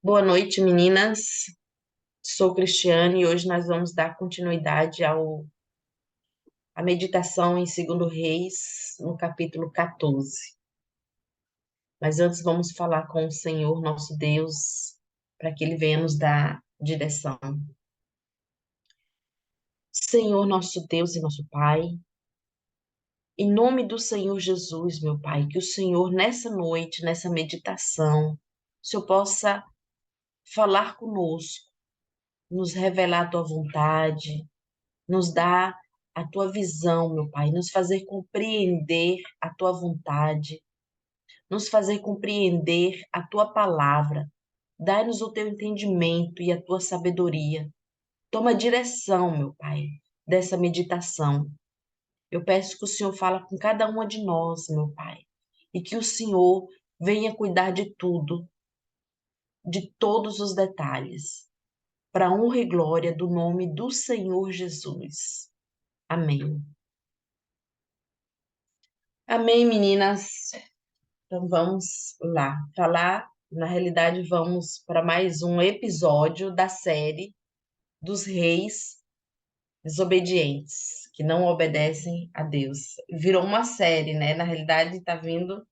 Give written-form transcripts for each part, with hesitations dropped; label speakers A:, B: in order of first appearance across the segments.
A: Boa noite, meninas. Sou Cristiane e hoje nós vamos dar continuidade à meditação em Segundo Reis, no capítulo 14. Mas antes vamos falar com o Senhor, nosso Deus, para que Ele venha nos dar direção. Senhor, nosso Deus e nosso Pai, em nome do Senhor Jesus, meu Pai, que o Senhor nessa noite, nessa meditação, o Senhor possa falar conosco, nos revelar a tua vontade, nos dar a tua visão, meu Pai, nos fazer compreender a tua vontade, nos fazer compreender a tua palavra. Dai-nos o teu entendimento e a tua sabedoria. Toma a direção, meu Pai, dessa meditação. Eu peço que o Senhor fala com cada uma de nós, meu Pai, e que o Senhor venha cuidar de tudo, de todos os detalhes, para a honra e glória do nome do Senhor Jesus. Amém. Amém, meninas. Então vamos lá falar. Na realidade, vamos para mais um episódio da série dos reis desobedientes, que não obedecem a Deus. Virou uma série, né? Na realidade, tá vindo.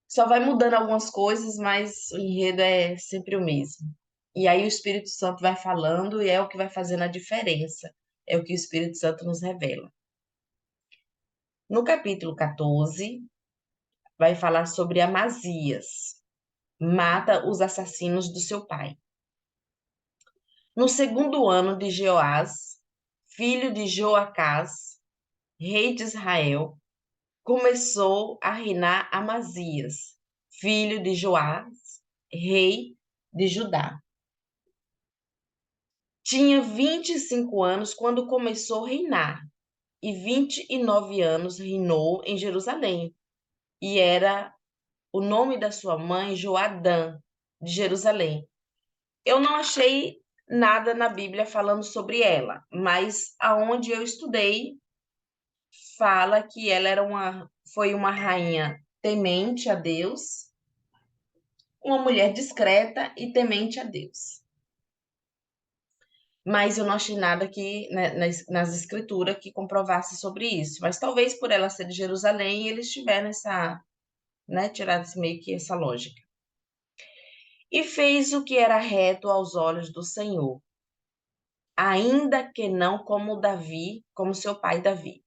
A: Só vai mudando algumas coisas, mas o enredo é sempre o mesmo. E aí o Espírito Santo vai falando e é o que vai fazendo a diferença. É o que o Espírito Santo nos revela. No capítulo 14, vai falar sobre Amazias. Mata os assassinos do seu pai. No segundo ano de Jeoás, filho de Joacás, rei de Israel, começou a reinar Amazias, filho de Joás, rei de Judá. Tinha 25 anos quando começou a reinar, e 29 anos reinou em Jerusalém, e era o nome da sua mãe Joadã, de Jerusalém. Eu não achei nada na Bíblia falando sobre ela, mas aonde eu estudei fala que ela foi uma rainha temente a Deus, uma mulher discreta e temente a Deus. Mas eu não achei nada aqui, né, nas escrituras que comprovasse sobre isso. Mas talvez por ela ser de Jerusalém, eles tiveram né, tirado meio que essa lógica. E fez o que era reto aos olhos do Senhor, ainda que não como Davi, como seu pai Davi.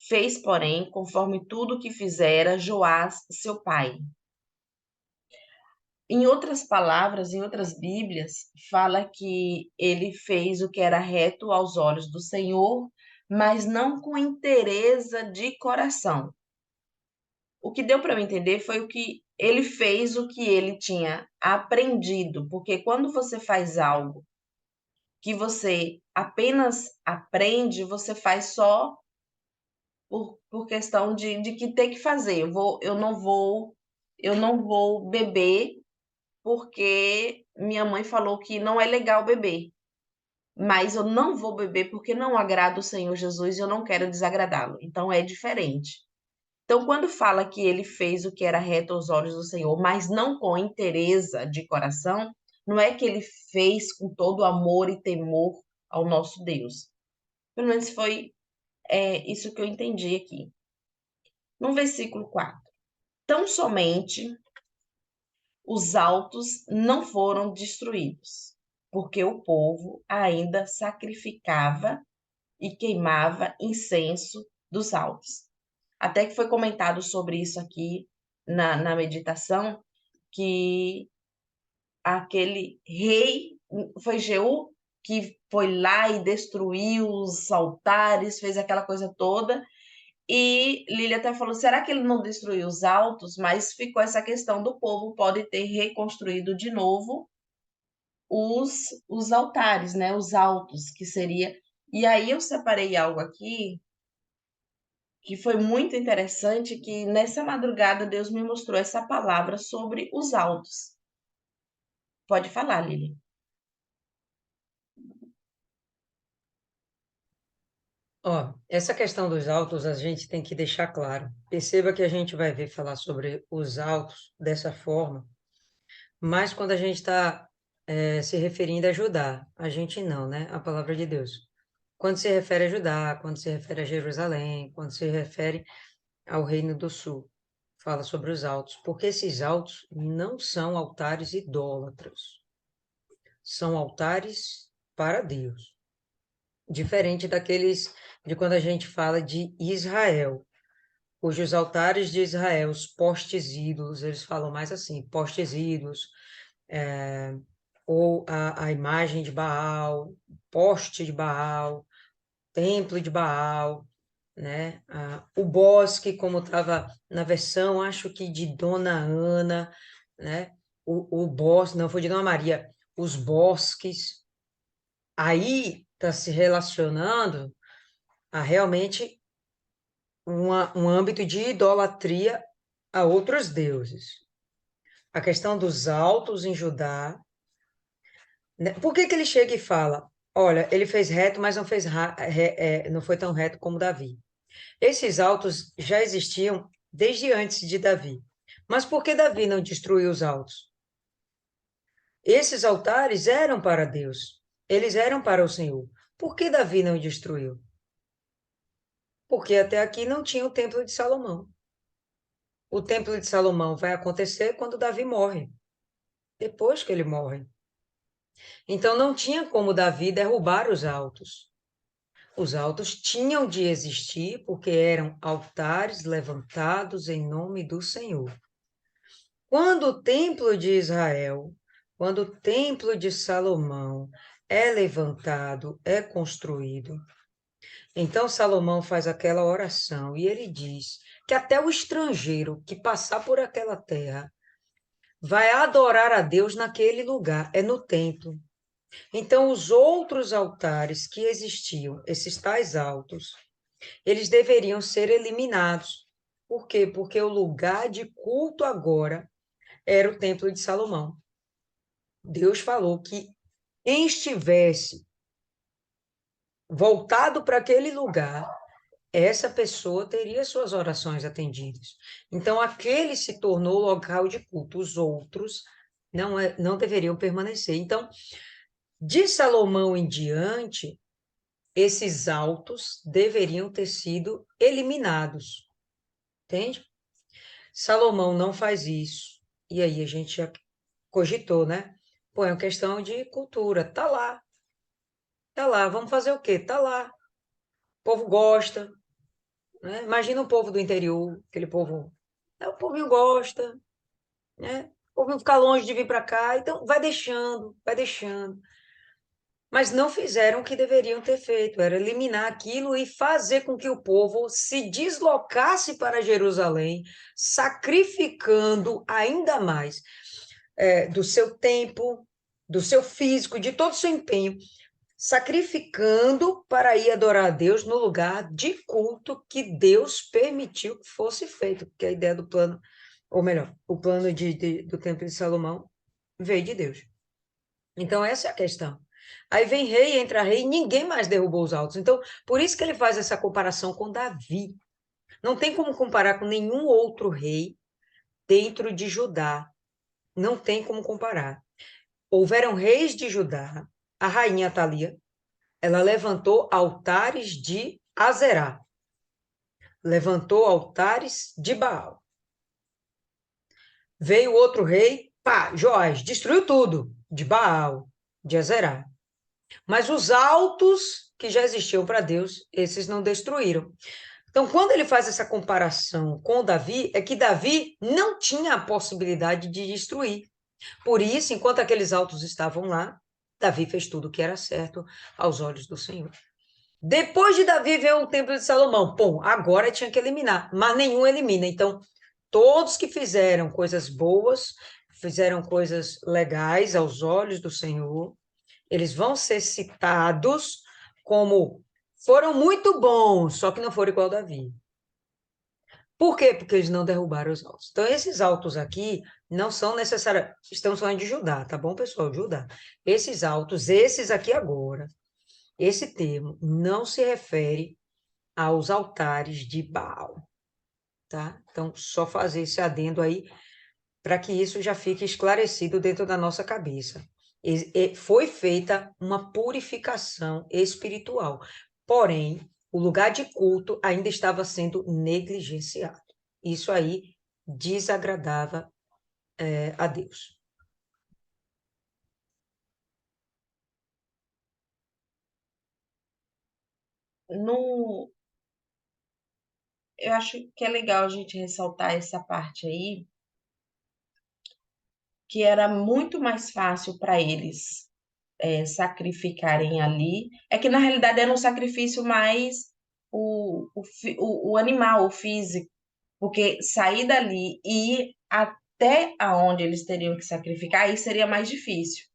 A: Fez, porém, conforme tudo que fizera Joás, seu pai. Em outras palavras, em outras Bíblias, fala que ele fez o que era reto aos olhos do Senhor, mas não com inteireza de coração. O que deu para me entender foi o que ele fez, o que ele tinha aprendido, porque quando você faz algo que você apenas aprende, você faz só por questão de que tem que fazer. Eu não vou beber porque minha mãe falou que não é legal beber. Mas eu não vou beber porque não agrada o Senhor Jesus e eu não quero desagradá-lo. Então é diferente. Então, quando fala que ele fez o que era reto aos olhos do Senhor, mas não com inteireza de coração, não é que ele fez com todo amor e temor ao nosso Deus. Pelo menos foi isso que eu entendi aqui. No versículo 4. Tão somente os altos não foram destruídos, porque o povo ainda sacrificava e queimava incenso dos altos. Até que foi comentado sobre isso aqui na meditação, que aquele rei, foi Jeú, que foi lá e destruiu os altares, fez aquela coisa toda, e Lília até falou: será que ele não destruiu os altos? Mas ficou essa questão do povo pode ter reconstruído de novo os altares, né? Os altos, que seria. E aí eu separei algo aqui que foi muito interessante, que nessa madrugada Deus me mostrou essa palavra sobre os altos. Pode falar, Lília.
B: Ó, essa questão dos autos a gente tem que deixar claro. Perceba que a gente vai ver falar sobre os autos dessa forma, Mas quando a gente está se referindo a Judá, a gente não, né? A palavra de Deus. Quando se refere a Judá, quando se refere a Jerusalém, quando se refere ao Reino do Sul, fala sobre os altos, porque esses altos não são altares idólatras, são altares para Deus. Diferente daqueles de quando a gente fala de Israel, cujos altares de Israel, os postes ídolos, eles falam mais assim, postes ídolos, ou a imagem de Baal, poste de Baal, templo de Baal, né? O bosque, como estava na versão, acho que de Dona Ana, né? O bosque, não foi de Dona Maria, os bosques. Aí está se relacionando a realmente um âmbito de idolatria a outros deuses. A questão dos altos em Judá, né? Por que que ele chega e fala, olha, ele fez reto, mas não fez não foi tão reto como Davi. Esses altos já existiam desde antes de Davi. Mas por que Davi não destruiu os altos? Esses altares eram para Deus, eles eram para o Senhor. Por que Davi não destruiu? Porque até aqui não tinha o templo de Salomão. O templo de Salomão vai acontecer quando Davi morre, depois que ele morre. Então não tinha como Davi derrubar os altos. Os altos tinham de existir porque eram altares levantados em nome do Senhor. Quando o templo de Israel, quando o templo de Salomão é levantado, é construído, então Salomão faz aquela oração e ele diz que até o estrangeiro que passar por aquela terra vai adorar a Deus naquele lugar, é no templo. Então, os outros altares que existiam, esses tais altos, eles deveriam ser eliminados. Por quê? Porque o lugar de culto agora era o Templo de Salomão. Deus falou que quem estivesse voltado para aquele lugar, essa pessoa teria suas orações atendidas. Então, aquele se tornou local de culto, os outros não deveriam permanecer. Então, de Salomão em diante, esses altos deveriam ter sido eliminados, entende? Salomão não faz isso. E aí a gente já cogitou, né? Pô, é uma questão de cultura. Tá lá. Vamos fazer o quê? Tá lá. O povo gosta, né? Imagina o povo do interior, aquele povo. O povo gosta, né? O povo ficar longe de vir para cá, então vai deixando, vai deixando. Mas não fizeram o que deveriam ter feito, era eliminar aquilo e fazer com que o povo se deslocasse para Jerusalém, sacrificando ainda mais do seu tempo, do seu físico, de todo o seu empenho, sacrificando para ir adorar a Deus no lugar de culto que Deus permitiu que fosse feito, porque a ideia do plano, ou melhor, o plano do Templo de Salomão veio de Deus. Então, essa é a questão. Aí vem rei, entra rei, ninguém mais derrubou os altos. Então, por isso que ele faz essa comparação com Davi. Não tem como comparar com nenhum outro rei dentro de Judá. Não tem como comparar. Houveram reis de Judá, a rainha Atalia, ela levantou altares de Azerá, levantou altares de Baal. Veio outro rei, pá, Joás, destruiu tudo, de Baal, de Azerá. Mas os altos que já existiam para Deus, esses não destruíram. Então, quando ele faz essa comparação com Davi, é que Davi não tinha a possibilidade de destruir. Por isso, enquanto aqueles altos estavam lá, Davi fez tudo o que era certo aos olhos do Senhor. Depois de Davi veio o templo de Salomão. Pum, agora tinha que eliminar, mas nenhum elimina. Então, todos que fizeram coisas boas, fizeram coisas legais aos olhos do Senhor, eles vão ser citados como foram muito bons, só que não foram igual a Davi. Por quê? Porque eles não derrubaram os altos. Então, esses altos aqui não são necessários. Estamos falando de Judá, tá bom, pessoal? Judá. Esses altos, esses aqui agora, esse termo não se refere aos altares de Baal, tá? Então, só fazer esse adendo aí, para que isso já fique esclarecido dentro da nossa cabeça. Foi feita uma purificação espiritual, porém, o lugar de culto ainda estava sendo negligenciado. Isso aí desagradava, a Deus.
A: No, eu acho que é legal a gente ressaltar essa parte aí, que era muito mais fácil para eles sacrificarem ali. É que na realidade era um sacrifício mais o animal, o físico, porque sair dali e ir até aonde eles teriam que sacrificar, aí seria mais difícil.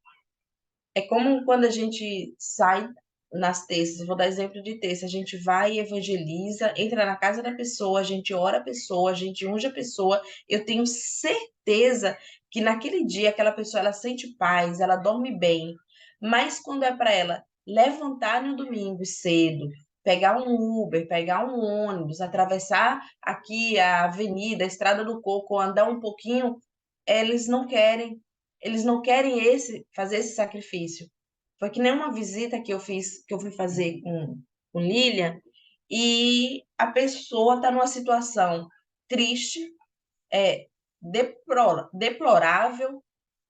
A: É como quando a gente sai nas terças, vou dar exemplo de terça, a gente vai e evangeliza, entra na casa da pessoa, a gente ora a pessoa, a gente unge a pessoa. Eu tenho certeza que naquele dia aquela pessoa ela sente paz, ela dorme bem. Mas quando é para ela levantar no domingo cedo, pegar um Uber, pegar um ônibus, atravessar aqui a avenida, a Estrada do Coco, andar um pouquinho, eles não querem. Eles não querem fazer esse sacrifício. Foi que nem uma visita que eu fiz, que eu fui fazer com Lilian, e a pessoa está numa situação triste, é, deplorável,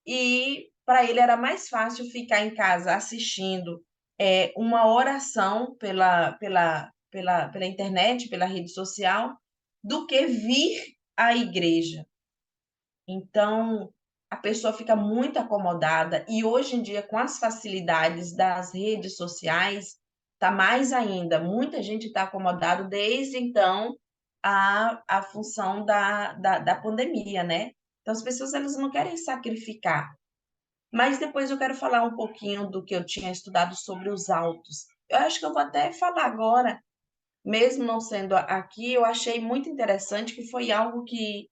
A: e para ele era mais fácil ficar em casa assistindo uma oração pela internet, pela rede social, do que vir à igreja. Então, a pessoa fica muito acomodada e hoje em dia, com as facilidades das redes sociais, tá mais ainda. Muita gente está acomodado desde então a função da pandemia, né? Então, as pessoas elas não querem sacrificar. Mas depois eu quero falar um pouquinho do que eu tinha estudado sobre os autos. Eu acho que eu vou até falar agora, mesmo não sendo aqui, eu achei muito interessante que foi algo que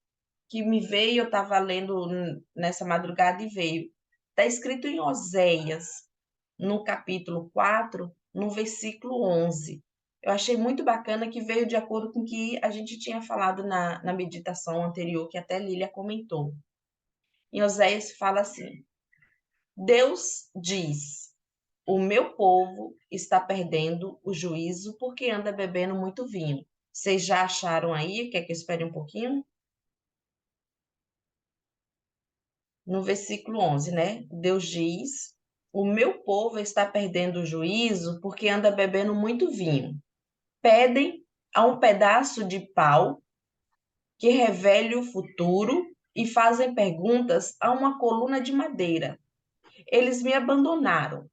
A: me veio, eu estava lendo nessa madrugada e veio. Está escrito em Oséias, no capítulo 4, no versículo 11. Eu achei muito bacana que veio de acordo com o que a gente tinha falado na meditação anterior, que até Lília comentou. Em Oséias fala assim: Deus diz, o meu povo está perdendo o juízo porque anda bebendo muito vinho. Vocês já acharam aí? Quer que eu espere um pouquinho? No versículo 11, né? Deus diz: O meu povo está perdendo o juízo porque anda bebendo muito vinho. Pedem a um pedaço de pau que revele o futuro e fazem perguntas a uma coluna de madeira. Eles me abandonaram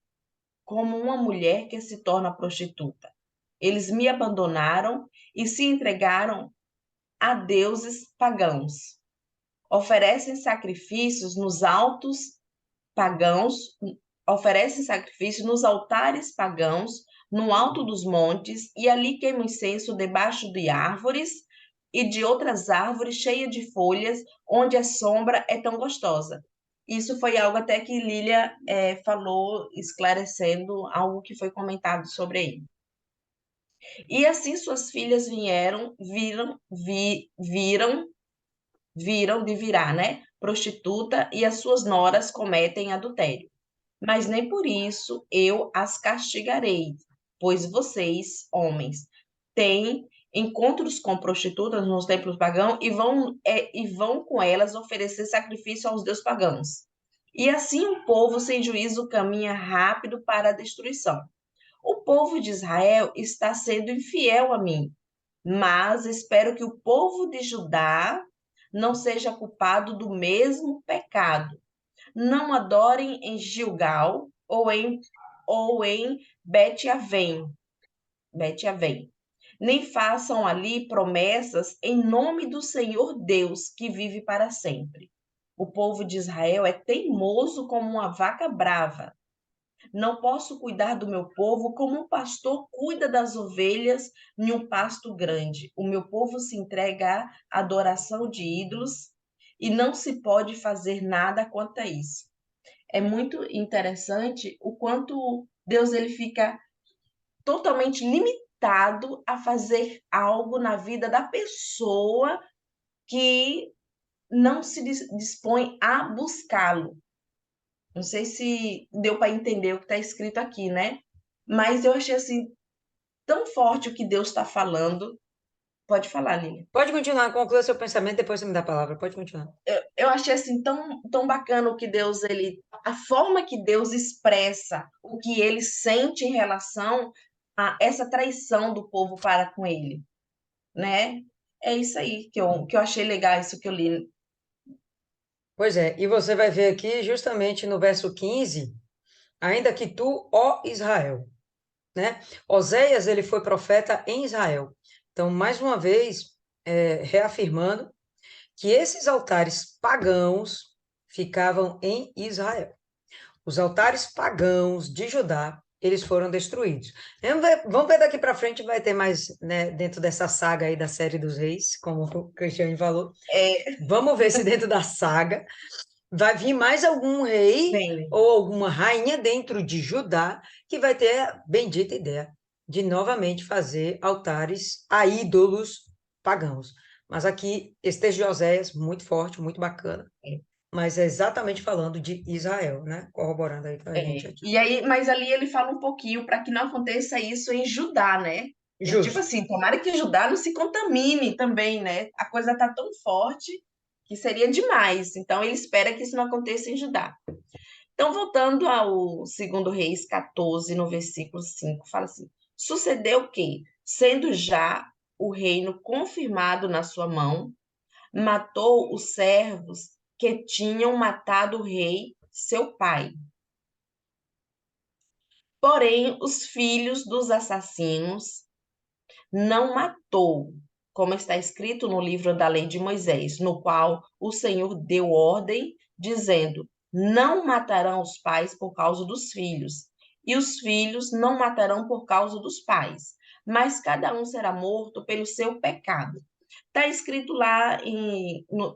A: como uma mulher que se torna prostituta. Eles me abandonaram e se entregaram a deuses pagãos. Oferecem sacrifícios nos altos pagãos, oferecem sacrifício nos altares pagãos, no alto dos montes, e ali queimam incenso debaixo de árvores e de outras árvores cheias de folhas, onde a sombra é tão gostosa. Isso foi algo até que Lília falou, esclarecendo algo que foi comentado sobre ele. E assim suas filhas viram de virar, né? Prostituta, e as suas noras cometem adultério. Mas nem por isso eu as castigarei, pois vocês, homens, têm encontros com prostitutas nos templos pagãos e vão com elas oferecer sacrifício aos deuses pagãos. E assim o povo sem juízo caminha rápido para a destruição. O povo de Israel está sendo infiel a mim, mas espero que o povo de Judá não seja culpado do mesmo pecado. Não adorem em Gilgal ou em Bet-Avém. Nem façam ali promessas em nome do Senhor Deus, que vive para sempre. O povo de Israel é teimoso como uma vaca brava. Não posso cuidar do meu povo como um pastor cuida das ovelhas em um pasto grande. O meu povo se entrega à adoração de ídolos e não se pode fazer nada quanto a isso. É muito interessante o quanto Deus ele fica totalmente limitado a fazer algo na vida da pessoa que não se dispõe a buscá-lo. Não sei se deu para entender o que está escrito aqui, né? Mas eu achei assim tão forte o que Deus está falando. Pode falar, Lilian.
B: Pode continuar, conclua seu pensamento, depois você me dá a palavra. Pode continuar.
A: Eu achei assim tão bacana o que Deus ele a forma que Deus expressa o que ele sente em relação a essa traição do povo para com ele, né? É isso aí que eu achei legal isso que eu li.
B: Pois é, e você vai ver aqui, justamente no verso 15, ainda que tu, ó Israel, né? Oséias, ele foi profeta em Israel. Então, mais uma vez, reafirmando que esses altares pagãos ficavam em Israel. Os altares pagãos de Judá, eles foram destruídos. Vamos ver daqui para frente, vai ter mais, né, dentro dessa saga aí da série dos reis, como o Cristiano falou.
A: É,
B: Vamos ver se dentro da saga vai vir mais algum rei
A: bem,
B: ou alguma rainha dentro de Judá que vai ter a bendita ideia de novamente fazer altares a ídolos pagãos. Mas aqui, esse texto de Oséias, muito forte, muito bacana, mas é exatamente falando de Israel, né? Corroborando aí para a gente aqui.
A: E aí, mas ali ele fala um pouquinho para que não aconteça isso em Judá, né? E, tipo
B: Justo.
A: assim, tomara que Judá não se contamine também, né? A coisa tá tão forte que seria demais. Então ele espera que isso não aconteça em Judá. Então, voltando ao segundo Reis 14, no versículo 5, fala assim: sucedeu que, sendo já o reino confirmado na sua mão, matou os servos que tinham matado o rei, seu pai. Porém, os filhos dos assassinos não matou, como está escrito no livro da lei de Moisés, no qual o Senhor deu ordem, dizendo: não matarão os pais por causa dos filhos, e os filhos não matarão por causa dos pais, mas cada um será morto pelo seu pecado. Está escrito lá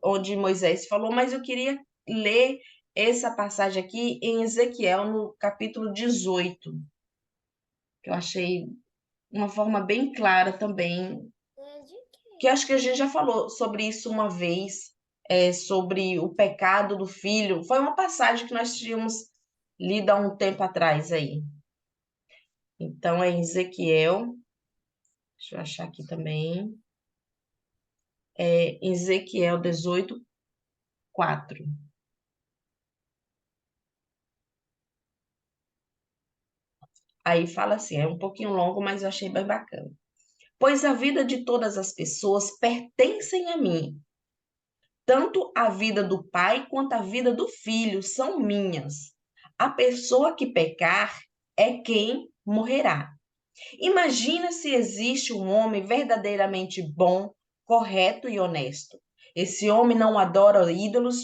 A: onde Moisés falou, mas eu queria ler essa passagem aqui em Ezequiel, no capítulo 18, que eu achei uma forma bem clara também, que acho que a gente já falou sobre isso uma vez, sobre o pecado do filho. Foi uma passagem que nós tínhamos lido há um tempo atrás aí. Então, é em Ezequiel, deixa eu achar aqui também, em Ezequiel 18, 4. Aí fala assim, é um pouquinho longo, mas eu achei bem bacana. Pois a vida de todas as pessoas pertencem a mim. Tanto a vida do pai quanto a vida do filho são minhas. A pessoa que pecar é quem morrerá. Imagina se existe um homem verdadeiramente bom, correto e honesto. Esse homem não adora ídolos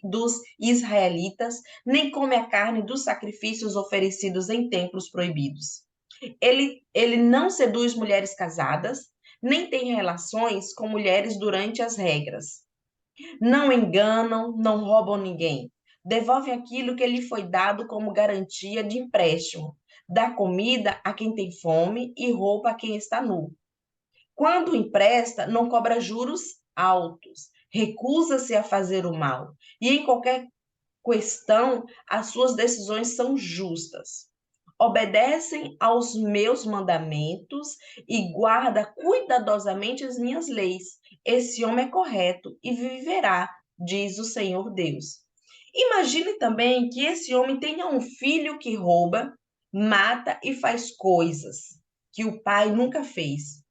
A: dos israelitas, nem come a carne dos sacrifícios oferecidos em templos proibidos. Ele não seduz mulheres casadas, nem tem relações com mulheres durante as regras. Não enganam, não roubam ninguém. Devolvem aquilo que lhe foi dado como garantia de empréstimo. Dá comida a quem tem fome e roupa a quem está nu. Quando empresta, não cobra juros altos. Recusa-se a fazer o mal. E em qualquer questão, as suas decisões são justas. Obedecem aos meus mandamentos e guarda cuidadosamente as minhas leis. Esse homem é correto e viverá, diz o Senhor Deus. Imagine também que esse homem tenha um filho que rouba, mata e faz coisas que o pai nunca fez.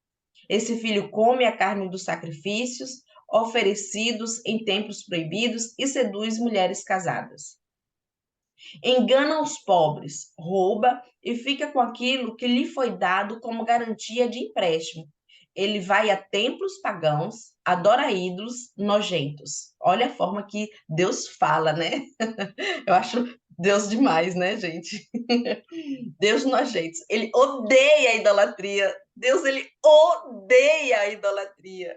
A: Esse filho come a carne dos sacrifícios oferecidos em templos proibidos e seduz mulheres casadas. Engana os pobres, rouba e fica com aquilo que lhe foi dado como garantia de empréstimo. Ele vai a templos pagãos, adora ídolos nojentos. Olha a forma que Deus fala, né? Eu acho Deus demais, né, gente? Deus nojentos. Ele odeia a idolatria. Deus, ele odeia a idolatria.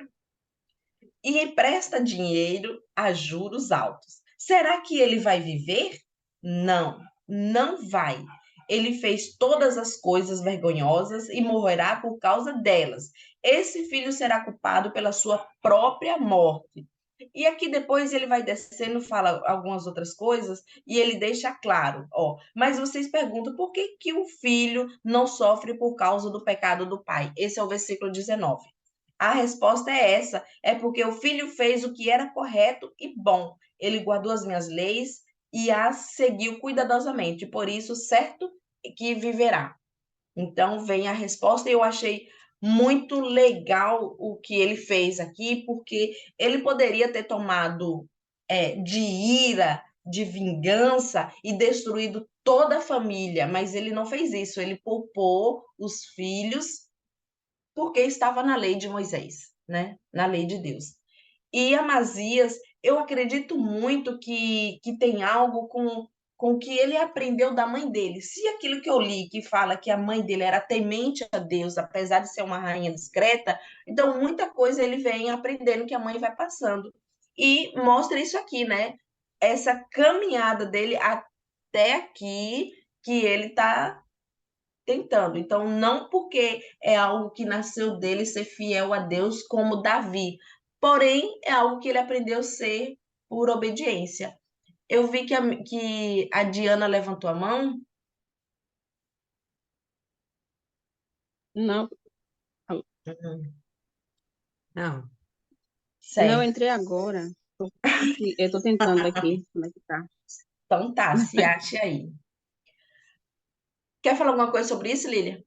A: E empresta dinheiro a juros altos. Será que ele vai viver? Não, não vai. Ele fez todas as coisas vergonhosas e morrerá por causa delas. Esse filho será culpado pela sua própria morte. E aqui depois ele vai descendo, fala algumas outras coisas, e ele deixa claro, ó, mas vocês perguntam por que que o filho não sofre por causa do pecado do pai? Esse é o versículo 19. A resposta é essa, é porque o filho fez o que era correto e bom. Ele guardou as minhas leis e as seguiu cuidadosamente, por isso certo que viverá. Então vem a resposta, e eu achei muito legal o que ele fez aqui, porque ele poderia ter tomado de ira, de vingança e destruído toda a família, mas ele não fez isso, ele poupou os filhos porque estava na lei de Moisés, né? Na lei de Deus. E Amazias, eu acredito muito que tem algo com que ele aprendeu da mãe dele. Se aquilo que eu li, que fala que a mãe dele era temente a Deus, apesar de ser uma rainha discreta, então muita coisa ele vem aprendendo que a mãe vai passando. E mostra isso aqui, né? Essa caminhada dele até aqui, que ele está tentando. Então, não porque é algo que nasceu dele ser fiel a Deus como Davi, porém é algo que ele aprendeu a ser por obediência. Eu vi que a Diana levantou a mão.
C: Não,
A: Uhum.
B: Não.
C: não
A: Certo.
C: entrei agora. Eu tô tentando aqui, como é que tá?
A: Então tá, se ache aí. Quer falar alguma coisa sobre isso, Lília?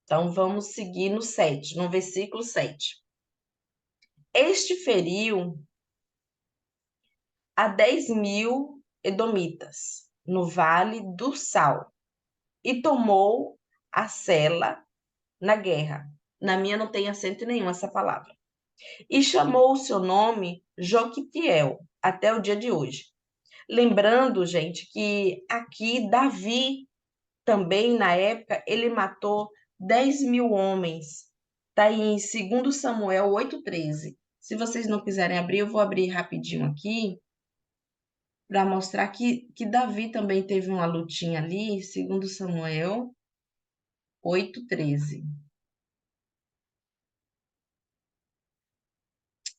A: Então vamos seguir no 7, no versículo 7. Este feriu a 10.000 edomitas no vale do Sal e tomou a Sela na guerra. Na minha não tem acento nenhum essa palavra. E chamou o seu nome Joquitiel até o dia de hoje. Lembrando, gente, que aqui Davi também, na época, ele matou 10.000 homens. Está aí em 2 Samuel 8,13. Se vocês não quiserem abrir, eu vou abrir rapidinho aqui para mostrar que Davi também teve uma lutinha ali, 2 Samuel 8,13.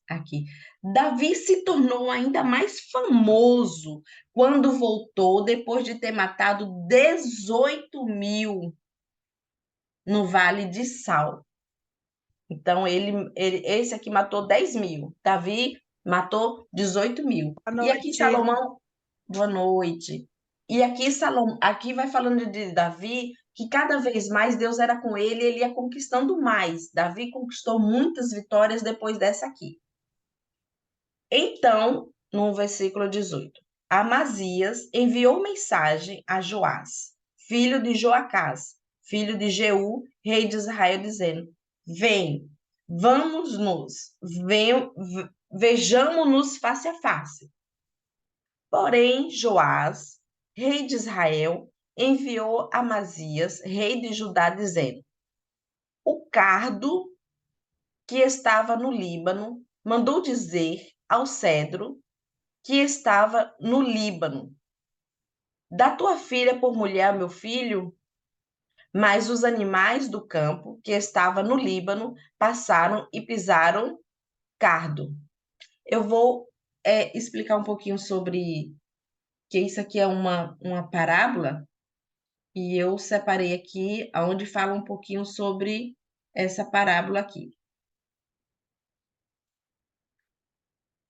A: Aqui. Davi se tornou ainda mais famoso quando voltou depois de ter matado 18.000 no Vale de Sal. Então, esse aqui matou 10.000. Davi matou 18.000.
D: Boa
A: E aqui
D: noite.
A: Salomão, boa noite. E aqui Salomão, aqui vai falando de Davi, que cada vez mais Deus era com ele, ele ia conquistando mais. Davi conquistou muitas vitórias depois dessa aqui. Então, no versículo 18, Amazias enviou mensagem a Joás, filho de Joacás, filho de Jeú, rei de Israel, dizendo: Vem, vamos-nos, vejamos-nos face a face. Porém, Joás, rei de Israel, enviou Amazias, rei de Judá, dizendo: O cardo que estava no Líbano mandou dizer ao cedro que estava no Líbano: Dá tua filha por mulher, meu filho. Mas os animais do campo que estava no Líbano passaram e pisaram cardo. Eu vou explicar um pouquinho sobre que isso aqui é uma parábola, e eu separei aqui onde fala um pouquinho sobre essa parábola aqui.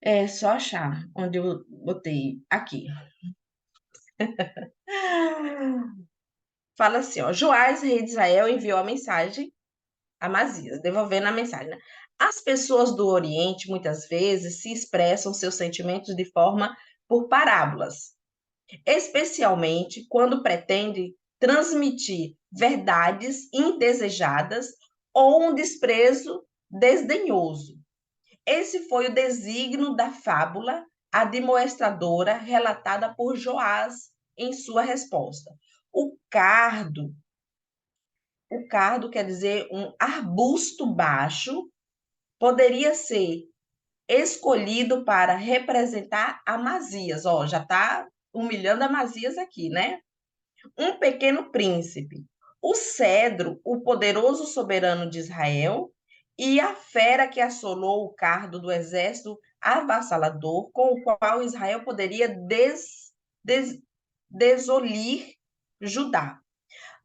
A: É só achar onde eu botei aqui. Fala assim, ó, Joás, rei de Israel, enviou a mensagem a Amazias, devolvendo a mensagem, né? As pessoas do Oriente, muitas vezes, se expressam seus sentimentos de forma por parábolas, especialmente quando pretendem transmitir verdades indesejadas ou um desprezo desdenhoso. Esse foi o desígnio da fábula admoestradora relatada por Joás em sua resposta. O cardo quer dizer um arbusto baixo, poderia ser escolhido para representar Amazias. Ó, já está humilhando Amazias aqui, né? Um pequeno príncipe. O cedro, o poderoso soberano de Israel, e a fera que assolou o cardo do exército avassalador, com o qual Israel poderia des, desolir Judá.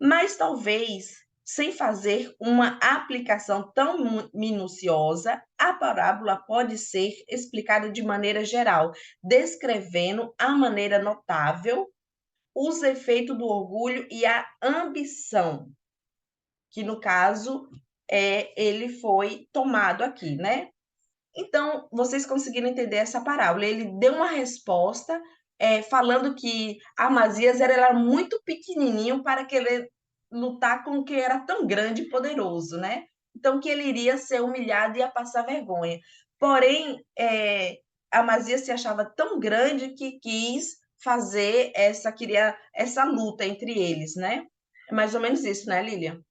A: Mas talvez, sem fazer uma aplicação tão minuciosa, a parábola pode ser explicada de maneira geral, descrevendo a maneira notável os efeitos do orgulho e a ambição, que no caso ele foi tomado aqui, né? Então, vocês conseguiram entender essa parábola. Ele deu uma resposta falando que Amazias era muito pequenininho para querer lutar com o que era tão grande e poderoso, né? Então, que ele iria ser humilhado e ia passar vergonha. Porém, Amazias se achava tão grande que quis fazer queria essa luta entre eles, né? É mais ou menos isso, né, Lilian?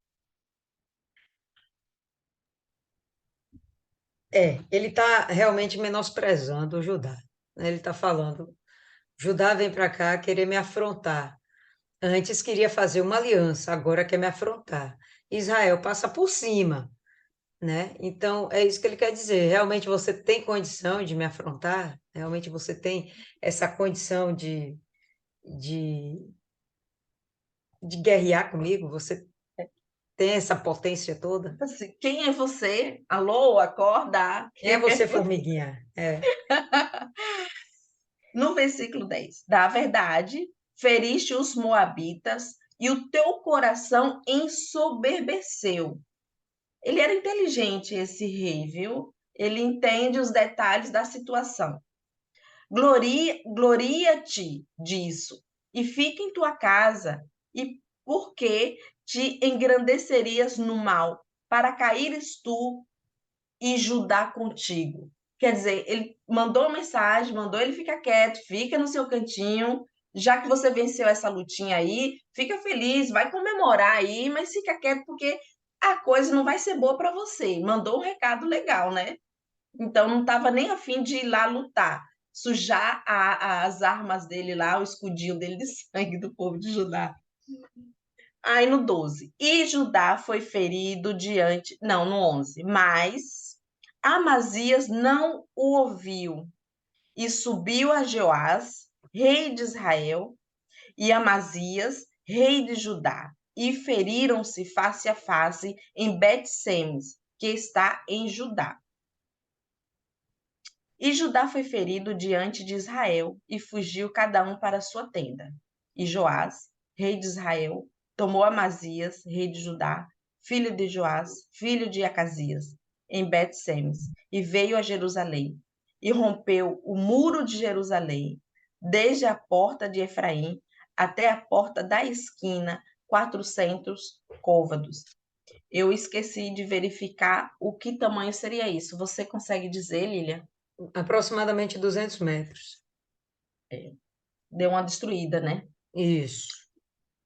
B: Ele está realmente menosprezando o Judá, né? Ele está falando, Judá vem para cá querer me afrontar. Antes queria fazer uma aliança, agora quer me afrontar. Israel passa por cima, né? Então, é isso que ele quer dizer. Realmente você tem condição de me afrontar? Realmente você tem essa condição de, de guerrear comigo? Você tem essa potência toda?
A: Assim, quem é você? Alô, acorda!
B: Quem é
A: Quem é
B: você,
A: você?
B: formiguinha?
A: No versículo 10, da verdade, feriste os moabitas e o teu coração ensoberbeceu. Ele era inteligente, esse rei, viu? Ele entende os detalhes da situação. Gloria-te disso e fica em tua casa, e porque te engrandecerias no mal, para caíres tu e Judá contigo. Quer dizer, ele mandou uma mensagem, mandou ele ficar quieto, fica no seu cantinho, já que você venceu essa lutinha aí, fica feliz, vai comemorar aí, mas fica quieto porque a coisa não vai ser boa para você. Mandou um recado legal, né? Então não estava nem afim de ir lá lutar, sujar as armas dele lá, o escudinho dele de sangue do povo de Judá. Aí no 12, e Judá foi ferido diante. Não, no 11. Mas Amazias não o ouviu e subiu a Joás, rei de Israel, e Amazias, rei de Judá, e feriram-se face a face em Bet-Semes, que está em Judá. E Judá foi ferido diante de Israel, e fugiu cada um para sua tenda. E Joás, rei de Israel, tomou Amazias, rei de Judá, filho de Joás, filho de Acasias, em Bet-Semes, e veio a Jerusalém, e rompeu o muro de Jerusalém, desde a porta de Efraim até a porta da esquina, 400 côvados. Eu esqueci de verificar o que tamanho seria isso. Você consegue dizer, Lilia?
B: Aproximadamente 200 metros.
A: Deu uma destruída, né?
B: Isso.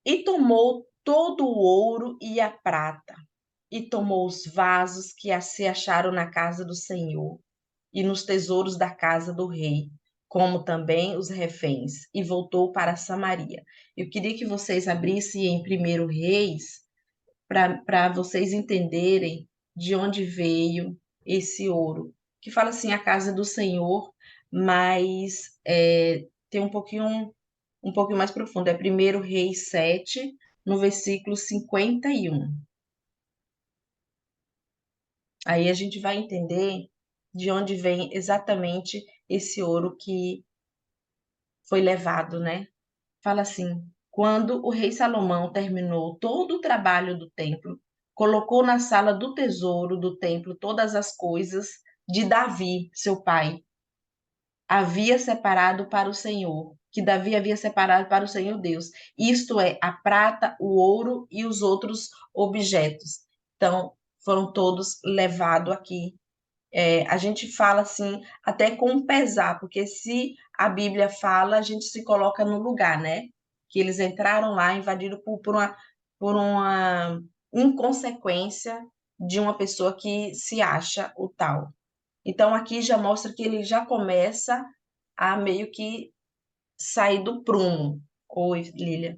A: E tomou todo o ouro e a prata, e tomou os vasos que se acharam na casa do Senhor, e nos tesouros da casa do rei, como também os reféns, e voltou para Samaria. Eu queria que vocês abrissem em Primeiro Reis, para vocês entenderem de onde veio esse ouro. Que fala assim, a casa do Senhor, mas tem um pouquinho mais profundo. É Primeiro Reis 7, no versículo 51. Aí a gente vai entender de onde vem exatamente esse ouro que foi levado, né? Fala assim: quando o rei Salomão terminou todo o trabalho do templo, colocou na sala do tesouro do templo todas as coisas de Davi, seu pai, havia separado para o Senhor, que Davi havia separado para o Senhor Deus. Isto é, a prata, o ouro e os outros objetos. Então, foram todos levados aqui. A gente fala assim, até com pesar, porque se a Bíblia fala, a gente se coloca no lugar, né? Que eles entraram lá, invadiram por uma inconsequência de uma pessoa que se acha o tal. Então, aqui já mostra que ele já começa a meio que sair do prumo. Oi, Lília.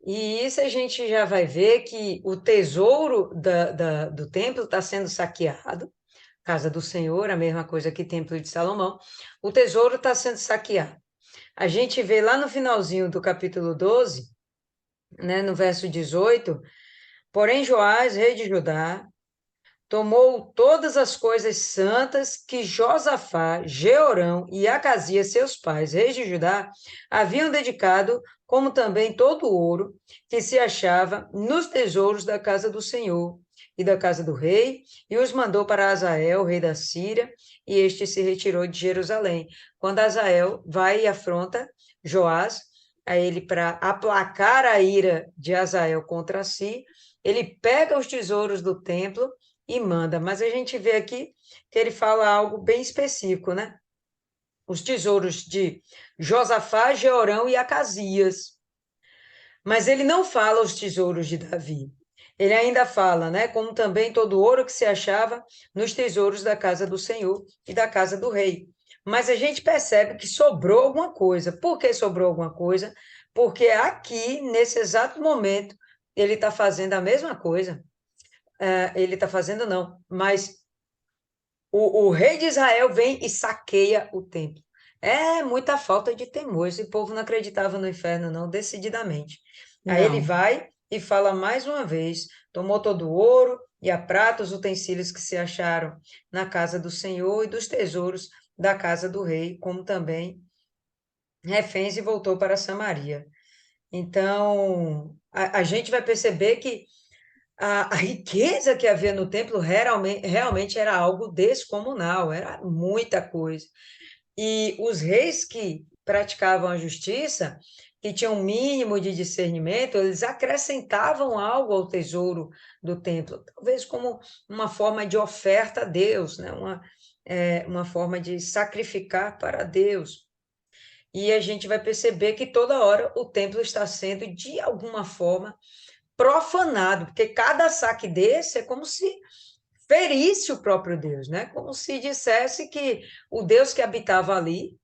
B: E isso a gente já vai ver que o tesouro do templo está sendo saqueado, casa do Senhor, a mesma coisa que Templo de Salomão, o tesouro está sendo saqueado. A gente vê lá no finalzinho do capítulo 12, né, no verso 18, porém Joás, rei de Judá, tomou todas as coisas santas que Josafá, Jeorão e Acasias, seus pais, reis de Judá, haviam dedicado, como também todo o ouro que se achava nos tesouros da casa do Senhor e da casa do rei, e os mandou para Azael, rei da Síria, e este se retirou de Jerusalém. Quando Azael vai e afronta Joás, a ele para aplacar a ira de Azael contra si, ele pega os tesouros do templo e manda. Mas a gente vê aqui que ele fala algo bem específico, né? Os tesouros de Josafá, Jeorão e Acasias. Mas ele não fala os tesouros de Davi. Ele ainda fala, né? Como também todo o ouro que se achava nos tesouros da casa do Senhor e da casa do rei. Mas a gente percebe que sobrou alguma coisa. Por que sobrou alguma coisa? Porque aqui, nesse exato momento, ele está fazendo a mesma coisa. Ele está fazendo, não, mas o rei de Israel vem e saqueia o templo. É muita falta de temor. Esse povo não acreditava no inferno, não, decididamente. Aí ele
A: Não.
B: vai e fala mais uma vez: tomou todo o ouro e a prata, os utensílios que se acharam na casa do Senhor e dos tesouros da casa do rei, como também reféns, e voltou para Samaria. Então, a gente vai perceber que a riqueza que havia no templo realmente era algo descomunal, era muita coisa. E os reis que praticavam a justiça, que tinham um mínimo de discernimento, eles acrescentavam algo ao tesouro do templo, talvez como uma forma de oferta a Deus, né? Uma forma de sacrificar para Deus. E a gente vai perceber que toda hora o templo está sendo, de alguma forma, profanado, porque cada saque desse é como se ferisse o próprio Deus, né? Como se dissesse que o Deus que habitava ali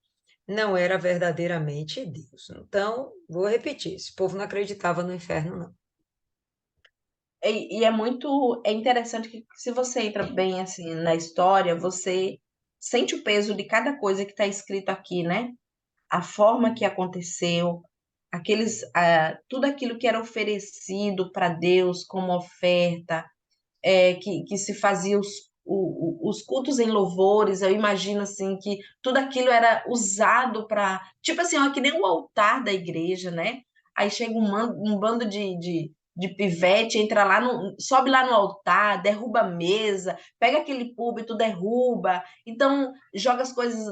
B: não era verdadeiramente Deus. Então, vou repetir, esse povo não acreditava no inferno, não.
A: E é interessante que se você entra bem assim na história, você sente o peso de cada coisa que está escrito aqui, né? A forma que aconteceu, tudo aquilo que era oferecido para Deus como oferta, que se fazia os cultos em louvores. Eu imagino assim que tudo aquilo era usado para, tipo assim, ó, que nem o altar da igreja, né? Aí chega um bando de pivete, entra lá, sobe lá no altar, derruba a mesa, pega aquele púlpito, derruba, então joga as coisas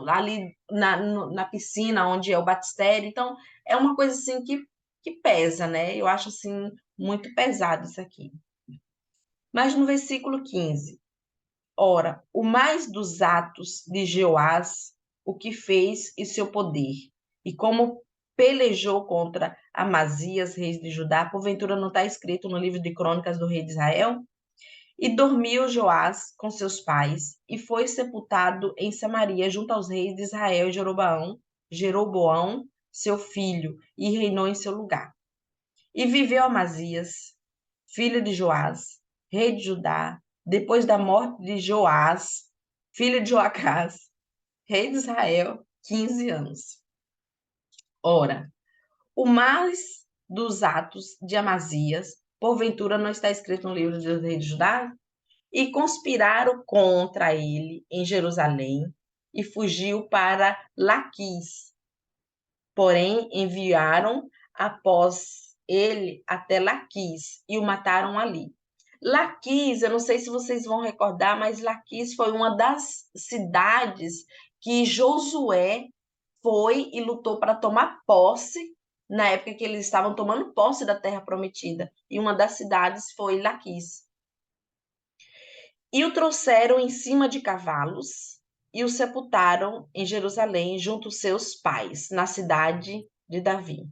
A: ali na piscina onde é o batistério. Então é uma coisa assim que pesa, né? Eu acho assim muito pesado isso aqui. Mas no versículo 15, ora, o mais dos atos de Jeoás, o que fez e seu poder, e como pelejou contra Amazias, rei de Judá, porventura não está escrito no livro de crônicas do rei de Israel? E dormiu Joás com seus pais, e foi sepultado em Samaria, junto aos reis de Israel, Jeroboão, seu filho, e reinou em seu lugar. E viveu Amazias, filho de Joás, rei de Judá, depois da morte de Joás, filho de Joacás, rei de Israel, 15 anos. Ora, o mais dos atos de Amazias, porventura não está escrito no livro do rei de Judá? E conspiraram contra ele em Jerusalém e fugiu para Laquis. Porém, enviaram após ele até Laquis e o mataram ali. Laquis, eu não sei se vocês vão recordar, mas Laquis foi uma das cidades que Josué foi e lutou para tomar posse na época que eles estavam tomando posse da terra prometida. E uma das cidades foi Laquis. E o trouxeram em cima de cavalos e o sepultaram em Jerusalém junto aos seus pais, na cidade de Davi.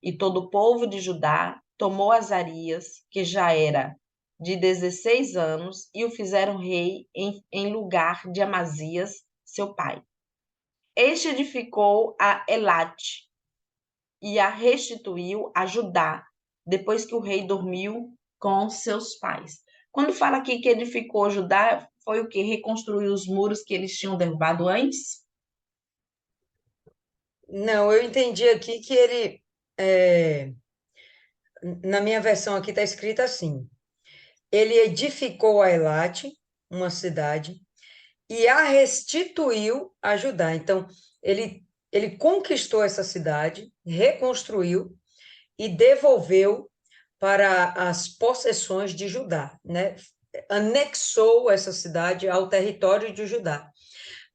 A: E todo o povo de Judá tomou Azarias, que já era de 16 anos, e o fizeram rei em lugar de Amazias, seu pai. Este edificou a Elate e a restituiu a Judá, depois que o rei dormiu com seus pais. Quando fala aqui que edificou Judá, foi o que? Reconstruiu os muros que eles tinham derrubado antes?
B: Não, eu entendi aqui que ele, é, na minha versão aqui está escrito assim: ele edificou a Elate, uma cidade, e a restituiu a Judá. Então, ele conquistou essa cidade, reconstruiu e devolveu para as possessões de Judá, né? Anexou essa cidade ao território de Judá.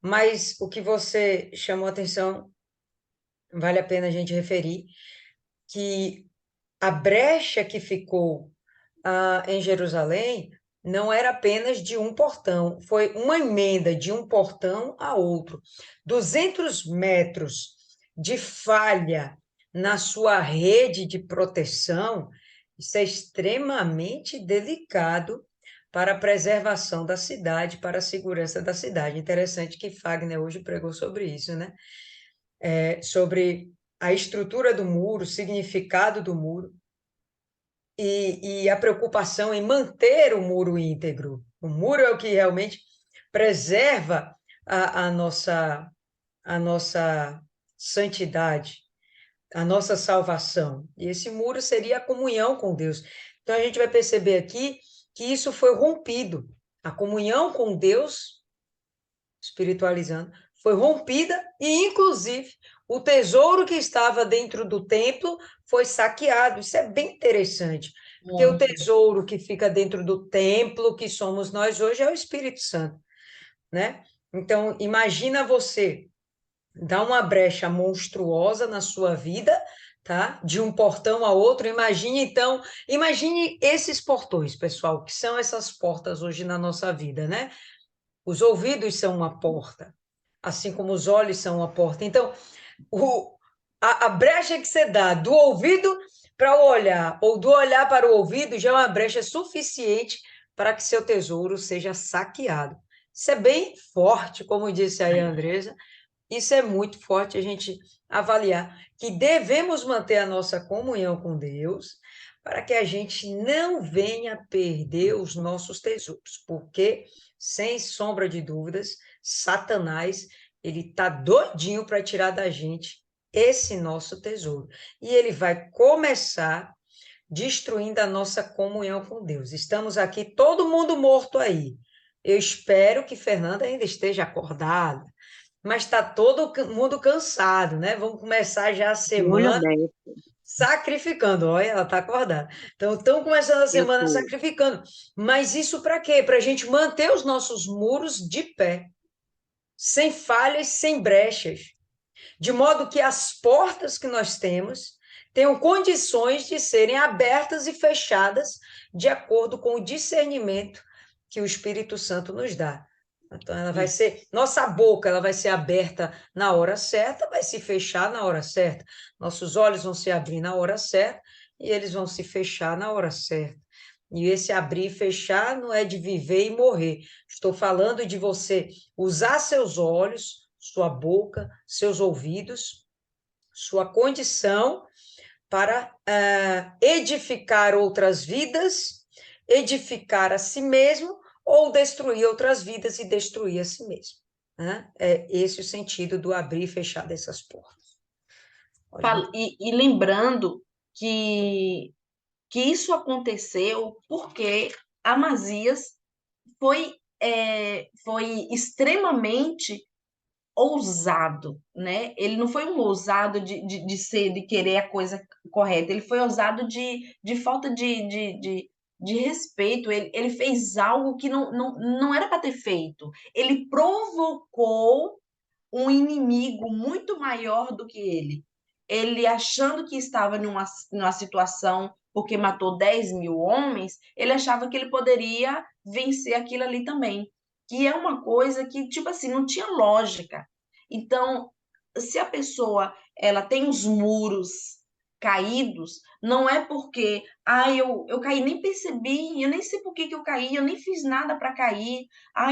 B: Mas o que você chamou a atenção, vale a pena a gente referir, que a brecha que ficou em Jerusalém não era apenas de um portão, foi uma emenda de um portão a outro. 200 metros de falha na sua rede de proteção, isso é extremamente delicado para a preservação da cidade, para a segurança da cidade. Interessante que Fagner hoje pregou sobre isso, né? Sobre a estrutura do muro, o significado do muro e a preocupação em manter o muro íntegro. O muro é o que realmente preserva a nossa santidade, a nossa salvação. E esse muro seria a comunhão com Deus. Então a gente vai perceber aqui que isso foi rompido. A comunhão com Deus, espiritualizando, foi rompida e, inclusive, o tesouro que estava dentro do templo foi saqueado. Isso é bem interessante, porque o
A: Muito.
B: tesouro que fica dentro do templo, que somos nós hoje, é o Espírito Santo, né? Então, imagina você dar uma brecha monstruosa na sua vida, tá? De um portão a outro. Imagine, então, imagine esses portões, pessoal, que são essas portas hoje na nossa vida, né? Os ouvidos são uma porta, assim como os olhos são uma porta. Então, a brecha que você dá do ouvido para o olhar, ou do olhar para o ouvido, já é uma brecha suficiente para que seu tesouro seja saqueado. Isso é bem forte, como disse aí a Andresa, isso é muito forte a gente avaliar que devemos manter a nossa comunhão com Deus para que a gente não venha perder os nossos tesouros, porque, sem sombra de dúvidas, Satanás, ele está doidinho para tirar da gente esse nosso tesouro. E ele vai começar destruindo a nossa comunhão com Deus. Estamos aqui, todo mundo morto aí. Eu espero que Fernanda ainda esteja acordada, mas está todo mundo cansado, né? Vamos começar já a
C: De olho
B: semana
C: aberto,
B: sacrificando. Olha, ela está acordada. Então, estão começando a
C: eu
B: semana
C: tô.
B: sacrificando. Mas isso para quê? Para a gente manter os nossos muros de pé, sem falhas, sem brechas, de modo que as portas que nós temos tenham condições de serem abertas e fechadas de acordo com o discernimento que o Espírito Santo nos dá. Então, ela vai
A: Isso.
B: ser, nossa boca, ela vai ser aberta na hora certa, vai se fechar na hora certa. Nossos olhos vão se abrir na hora certa e eles vão se fechar na hora certa. E esse abrir e fechar não é de viver e morrer. Estou falando de você usar seus olhos, sua boca, seus ouvidos, sua condição para edificar outras vidas, edificar a si mesmo ou destruir outras vidas e destruir a si mesmo. Né? É esse o sentido do abrir e fechar dessas portas.
A: E lembrando que, que isso aconteceu porque Amazias foi extremamente ousado, né? Ele não foi um ousado de ser, de querer a coisa correta, ele foi ousado de falta de respeito. Ele fez algo que não era para ter feito. Ele provocou um inimigo muito maior do que ele. Ele achando que estava numa situação, porque matou 10.000 homens, ele achava que ele poderia vencer aquilo ali também. Que é uma coisa que, tipo assim, não tinha lógica. Então, se a pessoa ela tem os muros caídos, não é porque, eu caí, nem percebi, eu nem sei por que, que eu caí, eu nem fiz nada para cair,